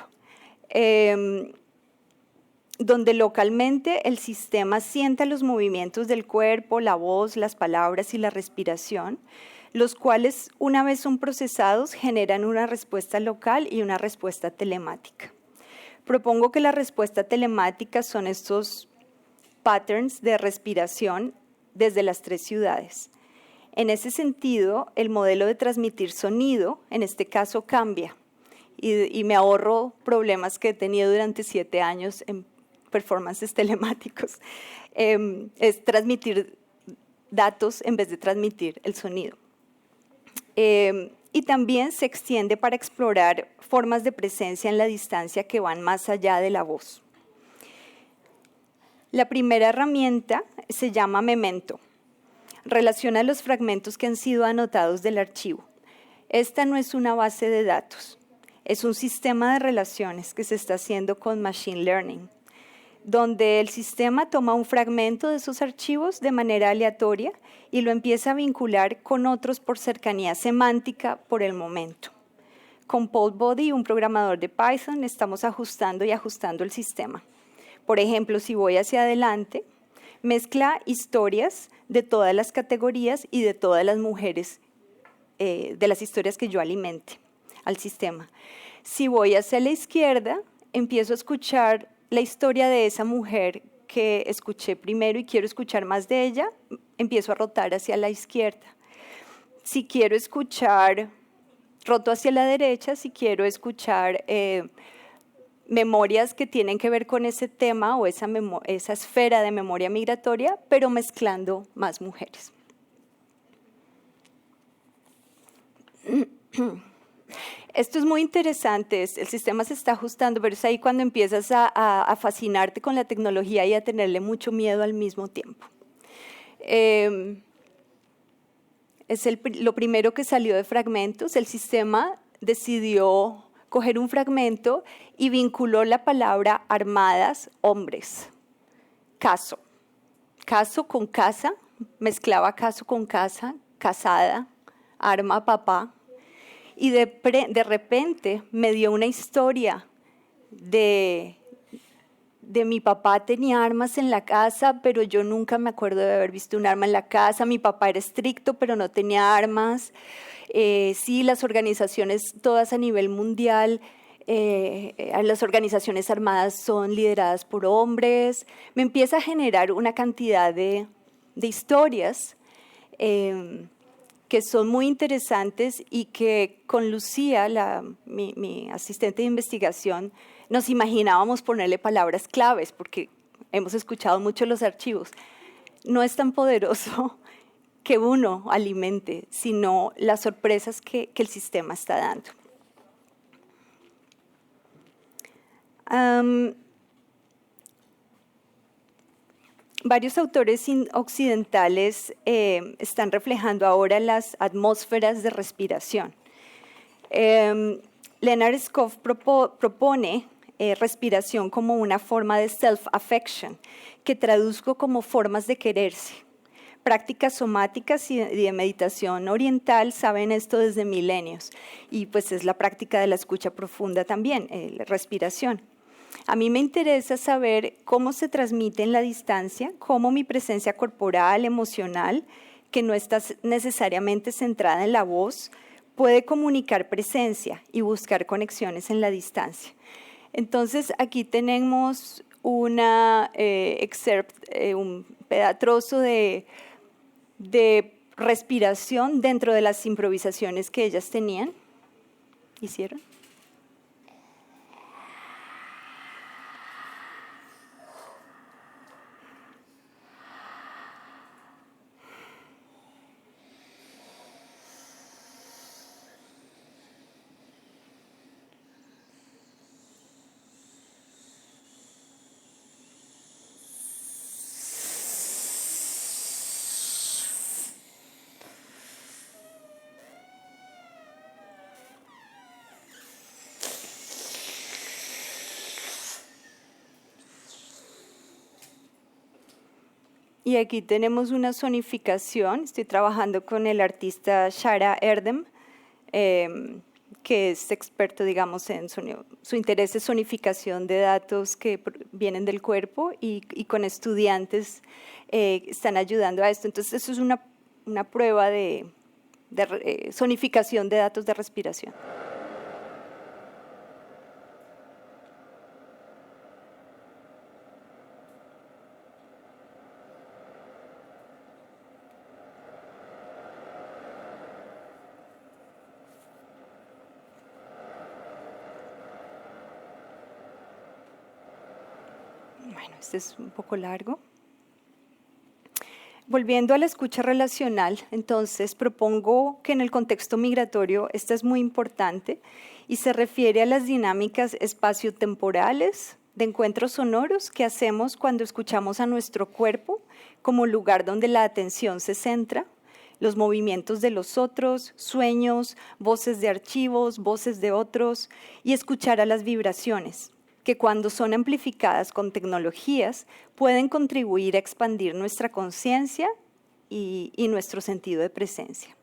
donde localmente el sistema sienta los movimientos del cuerpo, la voz, las palabras y la respiración, los cuales, una vez son procesados, generan una respuesta local y una respuesta telemática. Propongo que la respuesta telemática son estos patterns de respiración desde las 3 ciudades. En ese sentido, el modelo de transmitir sonido, en este caso, cambia y me ahorro problemas que he tenido durante 7 años en performances telemáticos. Es transmitir datos en vez de transmitir el sonido. Y también se extiende para explorar formas de presencia en la distancia que van más allá de la voz. La primera herramienta se llama Memento. Relaciona los fragmentos que han sido anotados del archivo. Esta no es una base de datos, es un sistema de relaciones que se está haciendo con Machine Learning, donde el sistema toma un fragmento de esos archivos de manera aleatoria y lo empieza a vincular con otros por cercanía semántica por el momento. Con Paul Body, un programador de Python, estamos ajustando el sistema. Por ejemplo, si voy hacia adelante, mezcla historias de todas las categorías y de todas las mujeres, de las historias que yo alimente al sistema. Si voy hacia la izquierda, empiezo a escuchar la historia de esa mujer que escuché primero y quiero escuchar más de ella, empiezo a rotar hacia la izquierda. Si quiero escuchar, roto hacia la derecha, si quiero escuchar memorias que tienen que ver con ese tema o esa esfera de memoria migratoria, pero mezclando más mujeres. Esto es muy interesante, el sistema se está ajustando, pero es ahí cuando empiezas a fascinarte con la tecnología y a tenerle mucho miedo al mismo tiempo. Es lo primero que salió de fragmentos. El sistema decidió coger un fragmento y vinculó la palabra armadas, hombres. Caso. Caso con casa, mezclaba caso con casa, casada, arma, papá. Y de repente me dio una historia de mi papá tenía armas en la casa, pero yo nunca me acuerdo de haber visto un arma en la casa. Mi papá era estricto, pero no tenía armas. Sí, las organizaciones todas a nivel mundial, las organizaciones armadas son lideradas por hombres. Me empieza a generar una cantidad de historias que son muy interesantes y que con Lucía, mi asistente de investigación, nos imaginábamos ponerle palabras claves, porque hemos escuchado mucho los archivos. No es tan poderoso que uno alimente, sino las sorpresas que el sistema está dando. Varios autores occidentales están reflejando ahora las atmósferas de respiración. Leonard Scoff propone respiración como una forma de self-affection, que traduzco como formas de quererse. Prácticas somáticas y de meditación oriental saben esto desde milenios, y pues es la práctica de la escucha profunda también, la respiración. A mí me interesa saber cómo se transmite en la distancia, cómo mi presencia corporal, emocional, que no está necesariamente centrada en la voz, puede comunicar presencia y buscar conexiones en la distancia. Entonces, aquí tenemos un trozo de respiración dentro de las improvisaciones que ellas tenían. ¿Hicieron? Y aquí tenemos una sonificación. Estoy trabajando con el artista Shara Erdem, que es experto, digamos, en sonido. Su interés es sonificación de datos que vienen del cuerpo y con estudiantes están ayudando a esto. Entonces, eso es una prueba de sonificación de datos de respiración. Bueno, este es un poco largo. Volviendo a la escucha relacional, entonces propongo que en el contexto migratorio esta es muy importante y se refiere a las dinámicas espaciotemporales de encuentros sonoros que hacemos cuando escuchamos a nuestro cuerpo como lugar donde la atención se centra, los movimientos de los otros, sueños, voces de archivos, voces de otros y escuchar a las vibraciones, que cuando son amplificadas con tecnologías pueden contribuir a expandir nuestra conciencia y nuestro sentido de presencia.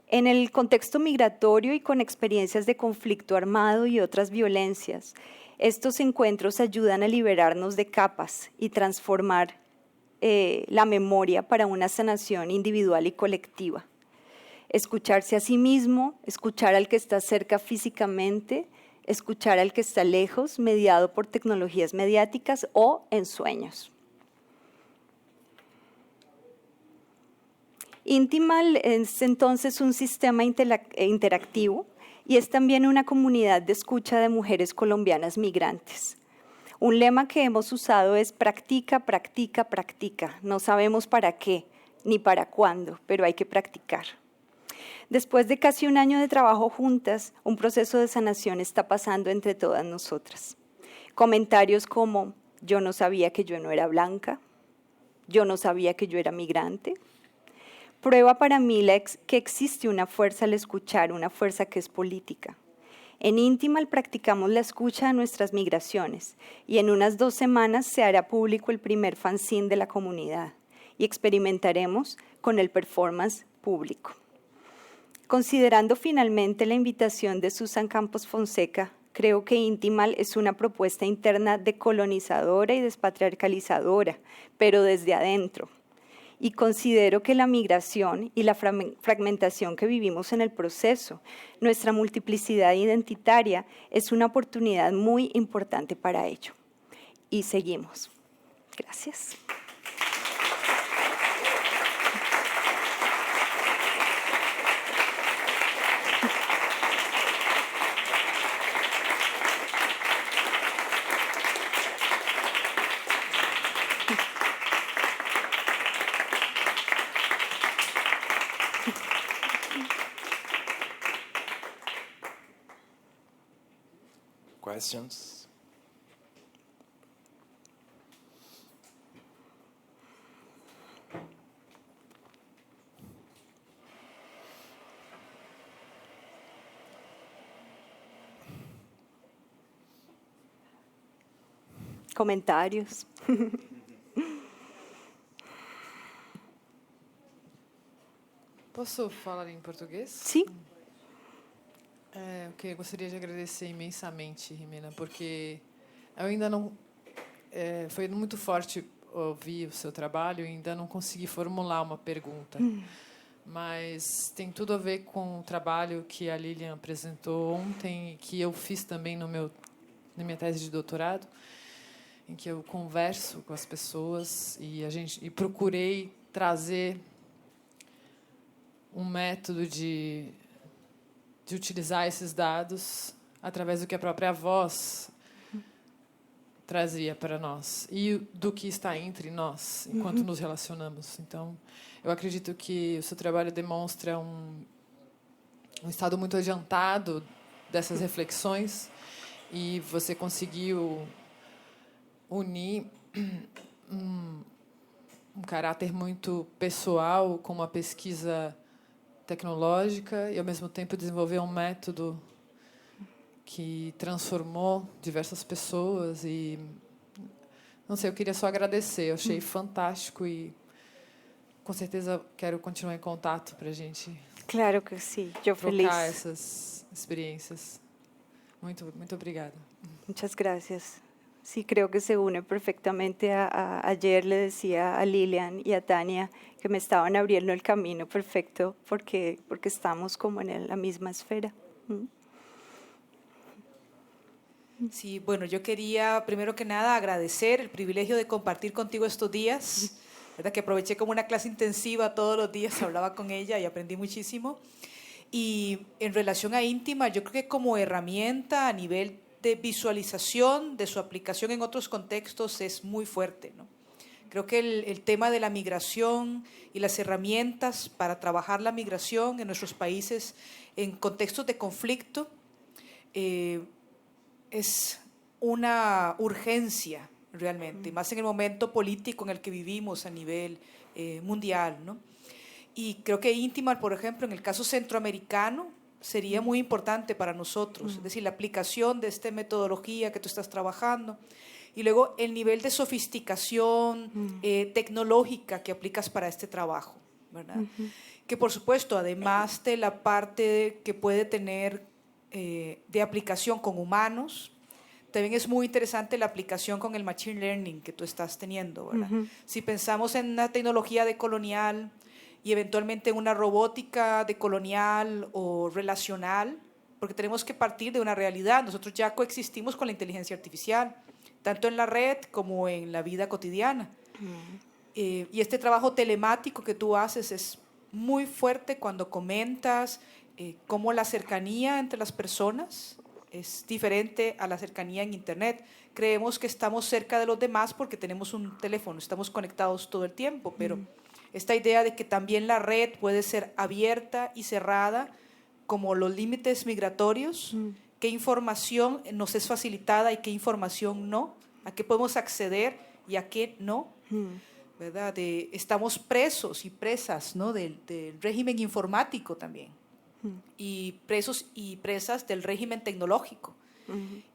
En el contexto migratorio y con experiencias de conflicto armado y otras violencias, estos encuentros ayudan a liberarnos de capas y transformar la memoria para una sanación individual y colectiva. Escucharse a sí mismo, escuchar al que está cerca físicamente, escuchar al que está lejos, mediado por tecnologías mediáticas o en sueños. Intimal es entonces un sistema interactivo y es también una comunidad de escucha de mujeres colombianas migrantes. Un lema que hemos usado es practica, practica, practica. No sabemos para qué ni para cuándo, pero hay que practicar. Después de casi un año de trabajo juntas, un proceso de sanación está pasando entre todas nosotras. Comentarios como, yo no sabía que yo no era blanca, yo no sabía que yo era migrante. Prueba para mí que existe una fuerza al escuchar, una fuerza que es política. En Intimal practicamos la escucha de nuestras migraciones y en unas 2 semanas se hará público el primer fanzine de la comunidad y experimentaremos con el performance público. Considerando finalmente la invitación de Susan Campos Fonseca, creo que Intimal es una propuesta interna decolonizadora y despatriarcalizadora, pero desde adentro. Y considero que la migración y la fragmentación que vivimos en el proceso, nuestra multiplicidad identitaria, es una oportunidad muy importante para ello. Y seguimos. Gracias. Questions? Comentarios. Posso falar em português? Sim. Eu gostaria de agradecer imensamente, Jimena, porque eu ainda não... foi muito forte ouvir o seu trabalho e ainda não consegui formular uma pergunta. Mas tem tudo a ver com o trabalho que a Lilian apresentou ontem e que eu fiz também na minha tese de doutorado, em que eu converso com as pessoas e procurei trazer um método de utilizar esses dados através do que a própria voz trazia para nós e do que está entre nós enquanto nos relacionamos. Então, eu acredito que o seu trabalho demonstra um estado muito adiantado dessas reflexões e você conseguiu unir um caráter muito pessoal com uma pesquisa tecnológica e, ao mesmo tempo, desenvolver um método que transformou diversas pessoas e, não sei, eu queria só agradecer. Eu achei fantástico e, com certeza, quero continuar em contato para a gente Claro que sim, eu feliz. trocar essas experiências. Muito, muito obrigada. Muchas gracias. Sí, creo que se une perfectamente ayer le decía a Lilian y a Tania que me estaban abriendo el camino perfecto porque estamos como en la misma esfera. Sí, bueno, yo quería primero que nada agradecer el privilegio de compartir contigo estos días, ¿verdad? Que aproveché como una clase intensiva todos los días, hablaba con ella y aprendí muchísimo. Y en relación a Íntima, yo creo que como herramienta a nivel de visualización de su aplicación en otros contextos es muy fuerte, ¿no? Creo que el tema de la migración y las herramientas para trabajar la migración en nuestros países en contextos de conflicto es una urgencia realmente, más en el momento político en el que vivimos a nivel mundial, ¿no? Y creo que Intimal, por ejemplo, en el caso centroamericano, sería muy importante para nosotros, es decir, la aplicación de esta metodología que tú estás trabajando y luego el nivel de sofisticación tecnológica que aplicas para este trabajo, ¿verdad? Que por supuesto, además de la parte que puede tener de aplicación con humanos, también es muy interesante la aplicación con el machine learning que tú estás teniendo, ¿verdad? Si pensamos en una tecnología decolonial y eventualmente una robótica decolonial o relacional, porque tenemos que partir de una realidad. Nosotros ya coexistimos con la inteligencia artificial, tanto en la red como en la vida cotidiana. Y este trabajo telemático que tú haces es muy fuerte cuando comentas cómo la cercanía entre las personas es diferente a la cercanía en Internet. Creemos que estamos cerca de los demás porque tenemos un teléfono, estamos conectados todo el tiempo, pero esta idea de que también la red puede ser abierta y cerrada, como los límites migratorios, qué información nos es facilitada y qué información no, a qué podemos acceder y a qué no, ¿verdad? Estamos presos y presas, ¿no? del régimen informático también, y presos y presas del régimen tecnológico.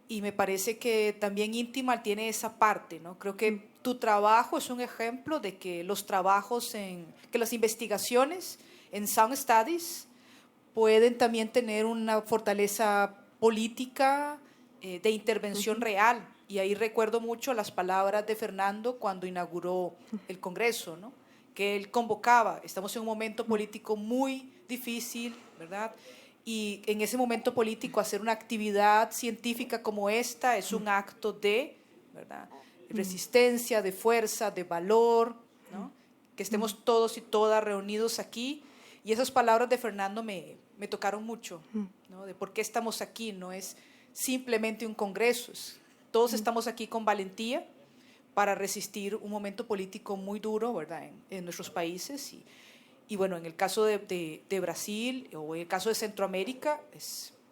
Y me parece que también Intimal tiene esa parte, ¿no? Creo que tu trabajo es un ejemplo de que los trabajos, que las investigaciones en Sound Studies pueden también tener una fortaleza política de intervención real. Y ahí recuerdo mucho las palabras de Fernando cuando inauguró el Congreso, ¿no? Que él convocaba, estamos en un momento político muy difícil, ¿verdad? Y en ese momento político hacer una actividad científica como esta es un acto de, ¿verdad?, resistencia, de fuerza, de valor, ¿no? Que estemos todos y todas reunidos aquí. Y esas palabras de Fernando me tocaron mucho, ¿no? De por qué estamos aquí, no es simplemente un congreso, todos estamos aquí con valentía para resistir un momento político muy duro, ¿verdad?, en nuestros países. Y bueno, en el caso de Brasil o en el caso de Centroamérica,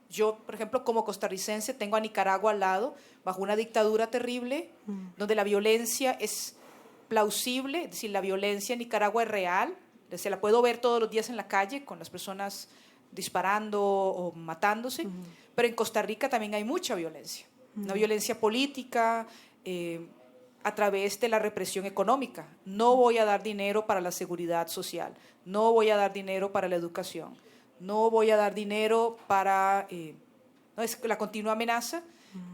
yo, por ejemplo, como costarricense, tengo a Nicaragua al lado, bajo una dictadura terrible, donde la violencia es plausible, es decir, la violencia en Nicaragua es real, se la puedo ver todos los días en la calle con las personas disparando o matándose, pero en Costa Rica también hay mucha violencia, una violencia política, a través de la represión económica. No voy a dar dinero para la seguridad social, no voy a dar dinero para la educación, no voy a dar dinero para ¿no? Es la continua amenaza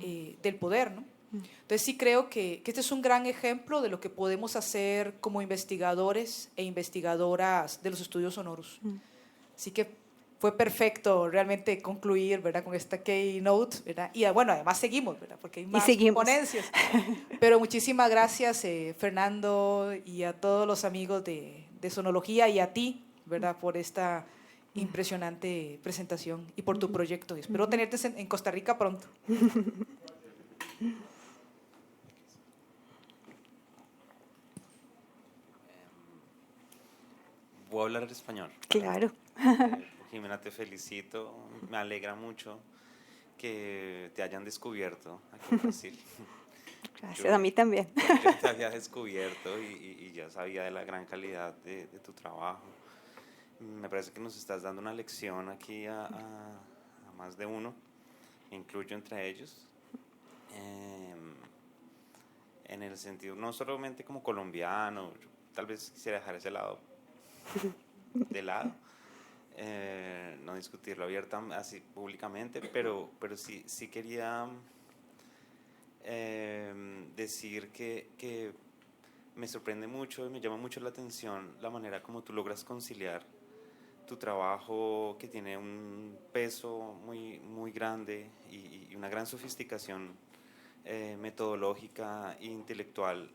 del poder, ¿no? Entonces sí creo que este es un gran ejemplo de lo que podemos hacer como investigadores e investigadoras de los estudios sonoros. Así que fue perfecto realmente concluir, ¿verdad?, con esta keynote, ¿verdad? Y bueno, además seguimos, ¿verdad?, porque hay más ponencias. Pero muchísimas gracias, Fernando, y a todos los amigos de Sonología, y a ti, ¿verdad?, por esta impresionante presentación y por tu proyecto. Espero tenerte en Costa Rica pronto. Voy a hablar español. Claro. Jimena, te felicito. Me alegra mucho que te hayan descubierto aquí en Brasil. Gracias, a mí también. Yo te había descubierto y ya sabía de la gran calidad de tu trabajo. Me parece que nos estás dando una lección aquí a más de uno, incluyo entre ellos, en el sentido, no solamente como colombiano, yo tal vez quisiera dejar ese lado de lado, no discutirlo abiertamente, así públicamente, pero sí quería decir que me sorprende mucho y me llama mucho la atención la manera como tú logras conciliar tu trabajo, que tiene un peso muy, muy grande y una gran sofisticación metodológica e intelectual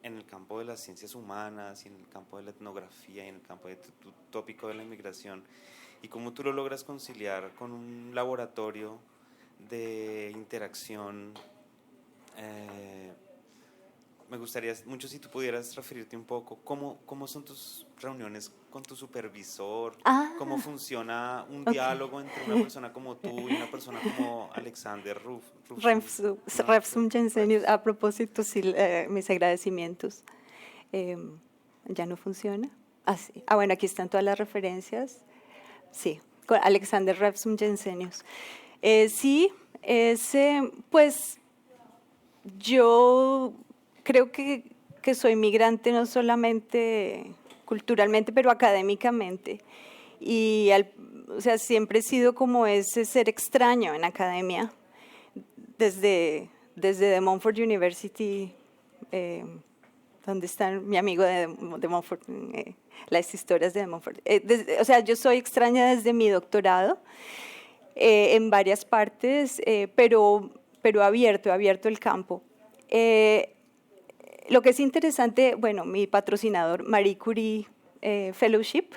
en el campo de las ciencias humanas y en el campo de la etnografía y en el campo de tu tópico de la inmigración, y cómo tú lo logras conciliar con un laboratorio de interacción. Me gustaría mucho si tú pudieras referirte un poco cómo son tus reuniones con tu supervisor, cómo funciona un diálogo entre una persona como tú y una persona como Alexander Refsum Jensenius. A propósito, sí, mis agradecimientos. ¿Ya no funciona? Sí. Bueno, aquí están todas las referencias. Sí, con Alexander Refsum Jensenius. Sí, pues yo creo que soy migrante no solamente culturalmente, pero académicamente. Y o sea, siempre he sido como ese ser extraño en academia, desde The Montfort University, donde está mi amigo de Montfort, las historias de Montfort. O sea, yo soy extraña desde mi doctorado, en varias partes, pero abierto el campo. Lo que es interesante, bueno, mi patrocinador, Marie Curie Fellowship,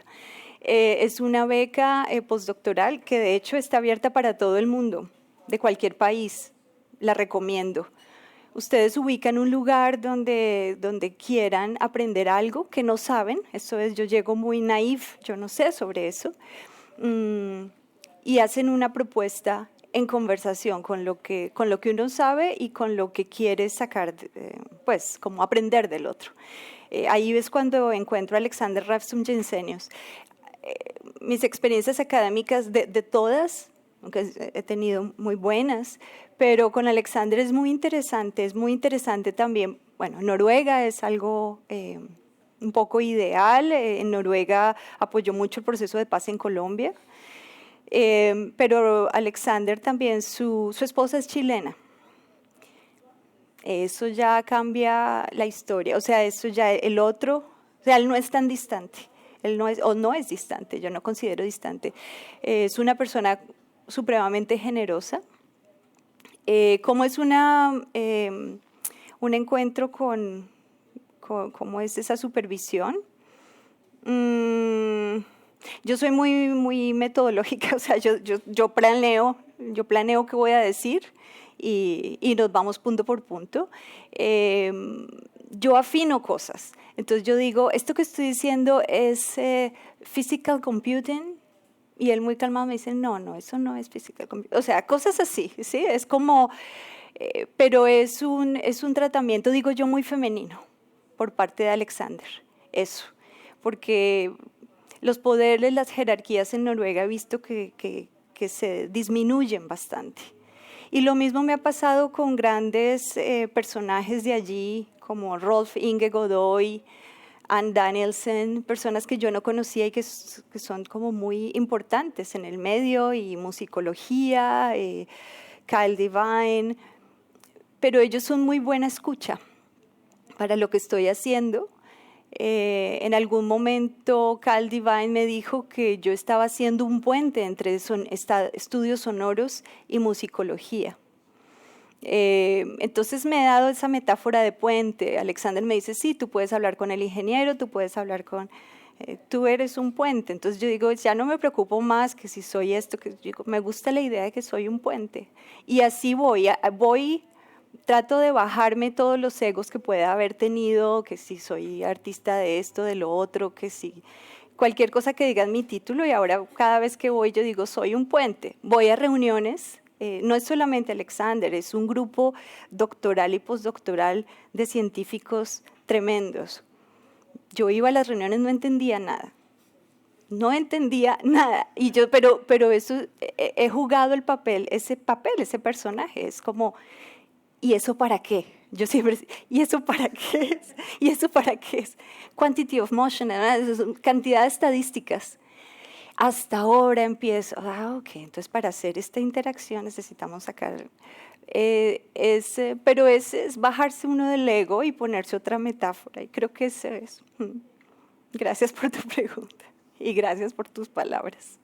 es una beca postdoctoral que de hecho está abierta para todo el mundo, de cualquier país. La recomiendo. Ustedes ubican un lugar donde quieran aprender algo que no saben, eso es, yo llego muy naif, yo no sé sobre eso, y hacen una propuesta en conversación con lo que uno sabe y con lo que quiere sacar, pues, como aprender del otro. Ahí es cuando encuentro a Alexander Ravsum Jensenius. Mis experiencias académicas de todas, aunque he tenido muy buenas, pero con Alexander es muy interesante también. Bueno, Noruega es algo un poco ideal, en Noruega apoyó mucho el proceso de paz en Colombia, pero Alexander también, su esposa es chilena. Eso ya cambia la historia, o sea, eso ya el otro, o sea, él no es tan distante, él no es distante, yo no considero distante, es una persona supremamente generosa. ¿Cómo es un encuentro con cómo es esa supervisión? Yo soy muy metodológica, o sea, yo planeo qué voy a decir y nos vamos punto por punto. Yo afino cosas, entonces yo digo, esto que estoy diciendo es physical computing, y él muy calmado me dice, no, eso no es physical computing. O sea, cosas así, ¿sí? Es como, pero es un tratamiento, digo yo, muy femenino por parte de Alexander, eso, porque los poderes, las jerarquías en Noruega he visto que se disminuyen bastante. Y lo mismo me ha pasado con grandes personajes de allí, como Rolf Inge Godoy, Ann Danielsen, personas que yo no conocía y que son como muy importantes en el medio, y musicología, Kyle Devine, pero ellos son muy buena escucha para lo que estoy haciendo. En algún momento Kyle Devine me dijo que yo estaba haciendo un puente entre estudios sonoros y musicología. Entonces me he dado esa metáfora de puente. Alexander me dice, sí, tú puedes hablar con el ingeniero, tú puedes hablar con... tú eres un puente. Entonces yo digo, ya no me preocupo más que si soy esto, que digo, me gusta la idea de que soy un puente. Y así trato de bajarme todos los egos que pueda haber tenido, que si soy artista de esto, de lo otro, que si cualquier cosa que diga en mi título, y ahora cada vez que voy yo digo, soy un puente. Voy a reuniones, no es solamente Alexander, es un grupo doctoral y postdoctoral de científicos tremendos. Yo iba a las reuniones, no entendía nada. Y yo, pero eso, he jugado ese personaje, es como, ¿y eso para qué? Yo siempre, ¿y eso para qué es? ¿Y eso para qué es? Quantity of motion, cantidad de estadísticas. Hasta ahora empiezo, ok, entonces para hacer esta interacción necesitamos sacar, pero es bajarse uno del ego y ponerse otra metáfora, y creo que eso es. Gracias por tu pregunta y gracias por tus palabras.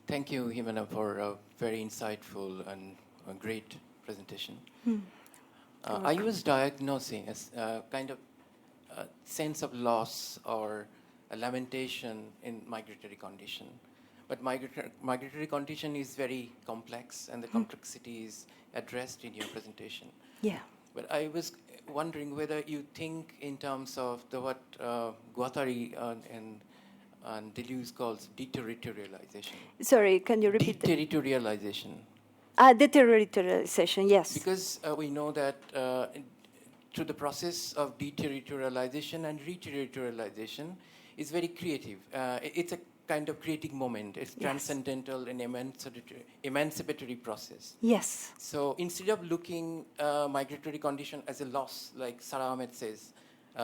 Thank you, Jimena, for a very insightful and a great presentation. I was diagnosing a kind of sense of loss or a lamentation in migratory condition. But migratory condition is very complex, and the complexity is addressed in your presentation. Yeah. But I was wondering whether you think in terms of what Guattari and Deleuze calls deterritorialization. Sorry, can you repeat that? Deterritorialization. Deterritorialization, yes. Because we know that through the process of deterritorialization and reterritorialization is very creative. It's a kind of creating moment. It's transcendental and emancipatory process. Yes. So instead of looking migratory condition as a loss, like Sarah Ahmed says,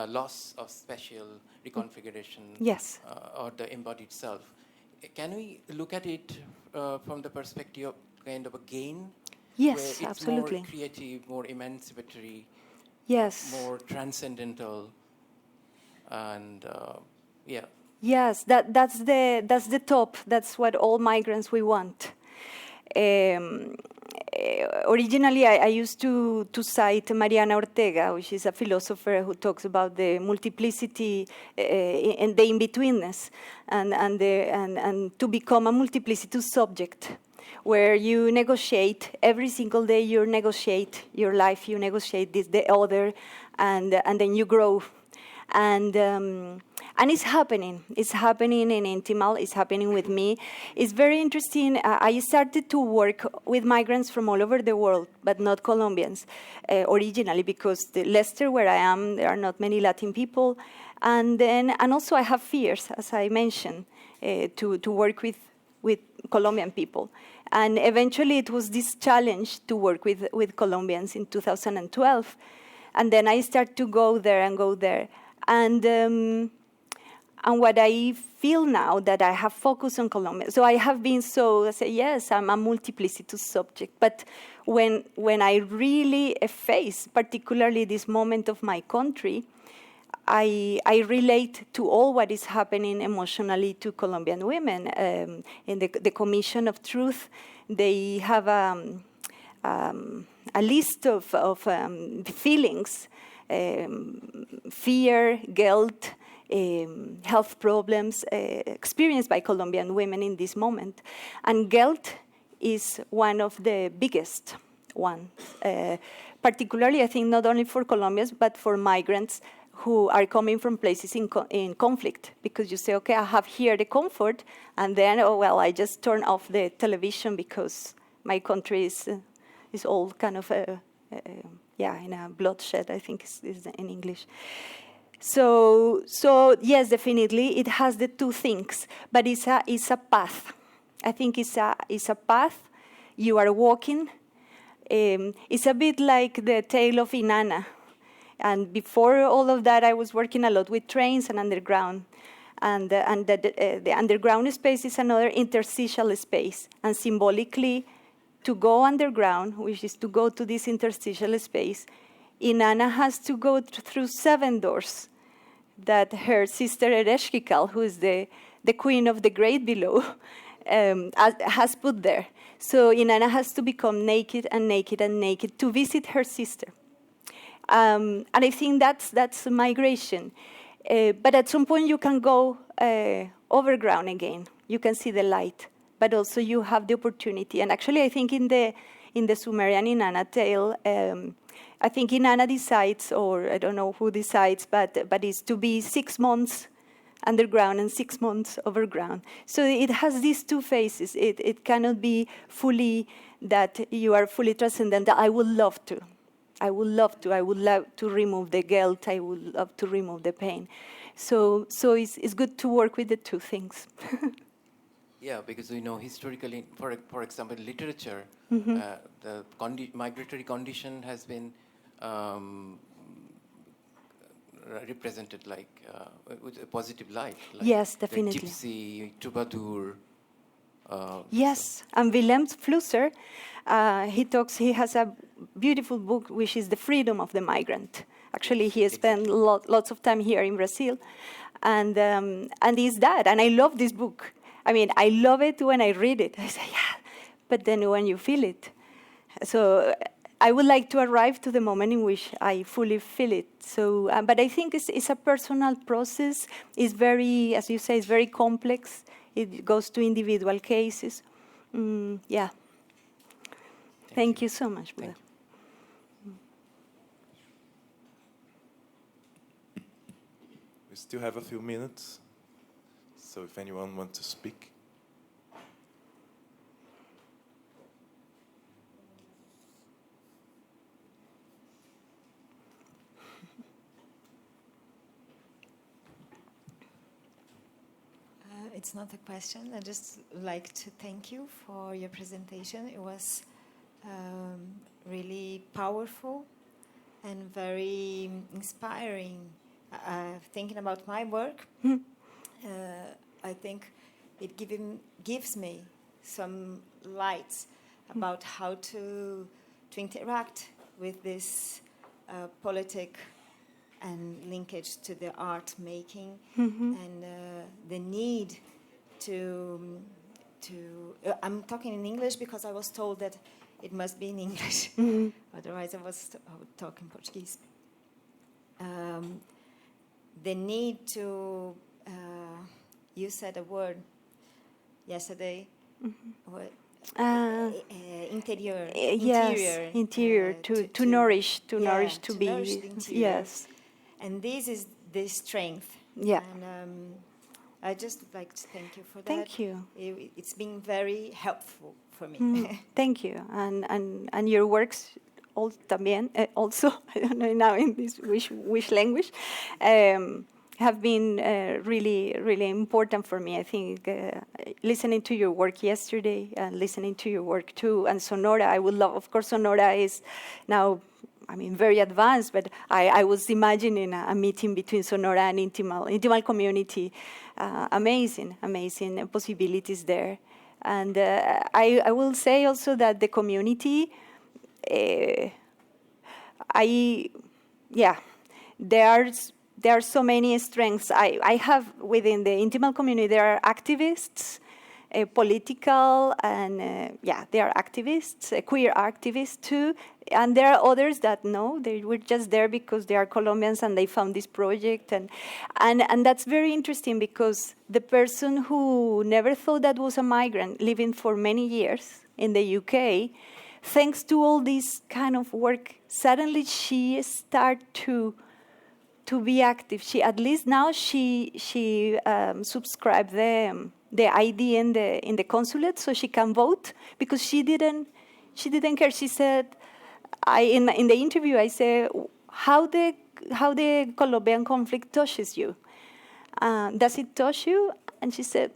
loss of spatial reconfiguration, yes, or the embodied self, can we look at it from the perspective of kind of a gain? Yes, where it's absolutely. more creative, more emancipatory, Yes. more transcendental, and yeah. Yes, that's the top. That's what all migrants we want. Originally, I used to cite Mariana Ortega, which is a philosopher who talks about the multiplicity and the in-betweenness, and to become a multiplicity subject, where you negotiate every single day. You negotiate your life. You negotiate this, the other, and then you grow. And it's happening. It's happening in Intimal. It's happening with me. It's very interesting. I started to work with migrants from all over the world, but not Colombians originally, because the Leicester, where I am, there are not many Latin people, and also I have fears, as I mentioned, to work with Colombian people. And eventually, it was this challenge to work with Colombians in 2012, and then I started to go there. And what I feel now that I have focused on Colombia, so I have been I say, yes, I'm a multiplicitous subject, but when I really face, particularly this moment of my country, I relate to all what is happening emotionally to Colombian women. In the Commission of Truth, they have a list of feelings, fear, guilt, health problems experienced by Colombian women in this moment. And guilt is one of the biggest ones, particularly, I think, not only for Colombians, but for migrants who are coming from places in conflict, because you say, okay, I have here the comfort, and then, oh, well, I just turn off the television because my country is all kind of in a bloodshed, I think is in English. So yes, definitely, it has the two things, but it's a path. I think it's a path you are walking. It's a bit like the tale of Inanna. And before all of that, I was working a lot with trains and underground. And the underground space is another interstitial space. And symbolically, to go underground, which is to go to this interstitial space, Inanna has to go through 7 doors that her sister Ereshkigal, who is the queen of the great below, has put there. So Inanna has to become naked and naked and naked to visit her sister. And I think that's migration. But at some point you can go overground again. You can see the light, but also you have the opportunity. And actually, I think in the Sumerian Inanna tale, I think Inanna decides, or I don't know who decides, but it's to be 6 months underground and 6 months overground. So it has these two phases. It cannot be fully that you are fully transcendental. I would love to. I would love to remove the guilt. I would love to remove the pain. So it's good to work with the two things. Yeah, because we know historically, for example, literature, the migratory condition has been represented like with a positive light. Like yes, definitely. The gypsy, troubadour. Yes, and Willem Flusser, he has a beautiful book, which is The Freedom of the Migrant. Actually, he spent lots of time here in Brazil, and is that. And I love this book. I mean, I love it when I read it. I say, yeah, but then when you feel it. So I would like to arrive to the moment in which I fully feel it. So, but I think it's a personal process. It's very, as you say, it's very complex. It goes to individual cases. Yeah. Thank you so much, Buddha. We still have a few minutes, so if anyone wants to speak. It's not a question. I just like to thank you for your presentation. It was really powerful and very inspiring. Thinking about my work, I think it gives me some lights about how to interact with this politic and linkage to the art making, Mhm. and the need to I'm talking in English because I was told that it must be in English. Mhm. Otherwise I would talk in Portuguese. The need to you said a word yesterday. What? Interior. Yes, interior, to nourish, to nourish, to be, nourish the interior. yes. And this is the strength. Yeah. And I just would like to thank you for that. Thank you. It's been very helpful for me. Thank you, and your works también, also, I don't know now in this which language, have been really, really important for me. I think listening to your work yesterday and listening to your work too, and Sonora, I would love, of course, Sonora is now, I mean, very advanced, but I was imagining a meeting between Sonora and Intimal community. Amazing possibilities there. And I will say also that the community, there are so many strengths. I have within the Intimal community, there are activists, political, and they are activists, queer activists too. And there are others that no, they were just there because they are Colombians and they found this project. And that's very interesting because the person who never thought that was a migrant living for many years in the UK, thanks to all this kind of work, suddenly she started to be active. She, at least now, she subscribed the ID in the consulate so she can vote, because she didn't care. She said, in the interview I said, how the Colombian conflict touches you. Does it touch you? And she said,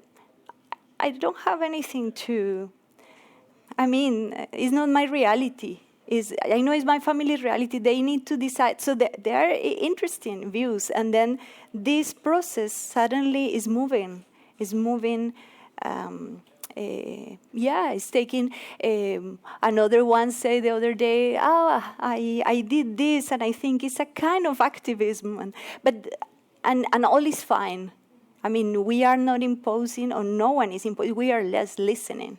I don't have anything to. I mean, it's not my reality. I know it's my family's reality. They need to decide. So there are interesting views. And then this process suddenly is moving. It's taking. Another one said the other day, I did this, and I think it's a kind of activism. And all is fine. I mean, we are not imposing, or no one is imposing. We are less listening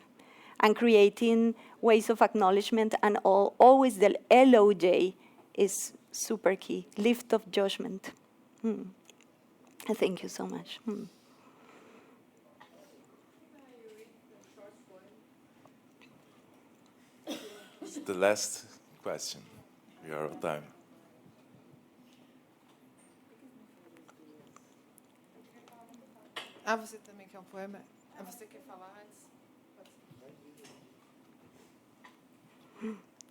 and creating ways of acknowledgement, and always the LOJ is super key, lift of judgment. Thank you so much. It's the last question. We are out of time. Você também quer poema? Você quer falar antes?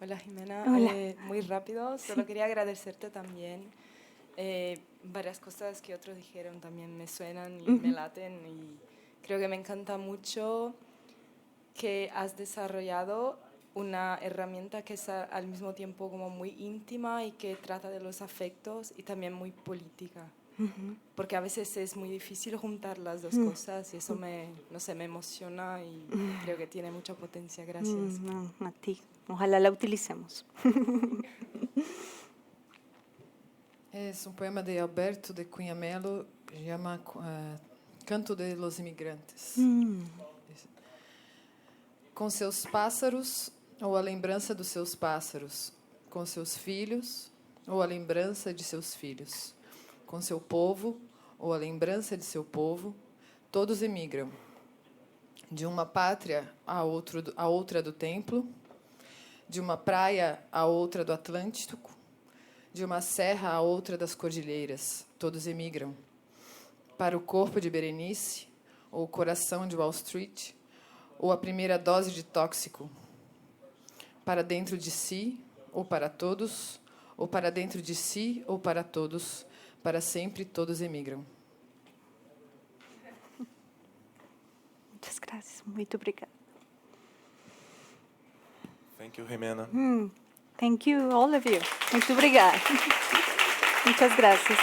Hola Jimena, Hola. Muy rápido, solo quería agradecerte también. Varias cosas que otros dijeron también me suenan y me laten, y creo que me encanta mucho que has desarrollado una herramienta que es al mismo tiempo como muy íntima y que trata de los afectos y también muy política. Porque a veces es muy difícil juntar las dos cosas y eso me emociona y creo que tiene mucha potencia. Gracias. A ti. Ojalá la utilicemos. Es un poema de Alberto de Cunha Mello, se llama Canto de los Imigrantes. Com seus pássaros, ou a lembrança dos seus pássaros, com seus filhos, ou a lembrança de seus filhos, com seu povo, ou a lembrança de seu povo, todos emigram. De uma pátria a outra do templo, de uma praia a outra do Atlântico, de uma serra a outra das cordilheiras, todos emigram. Para o corpo de Berenice, ou o coração de Wall Street, ou a primeira dose de tóxico. Para dentro de si, ou para todos, ou para dentro de si, ou para todos, para sempre todos emigram. Muchas gracias. Muito obrigada. Thank you, Jimena. Thank you, all of you. Muito obrigada. Muchas gracias.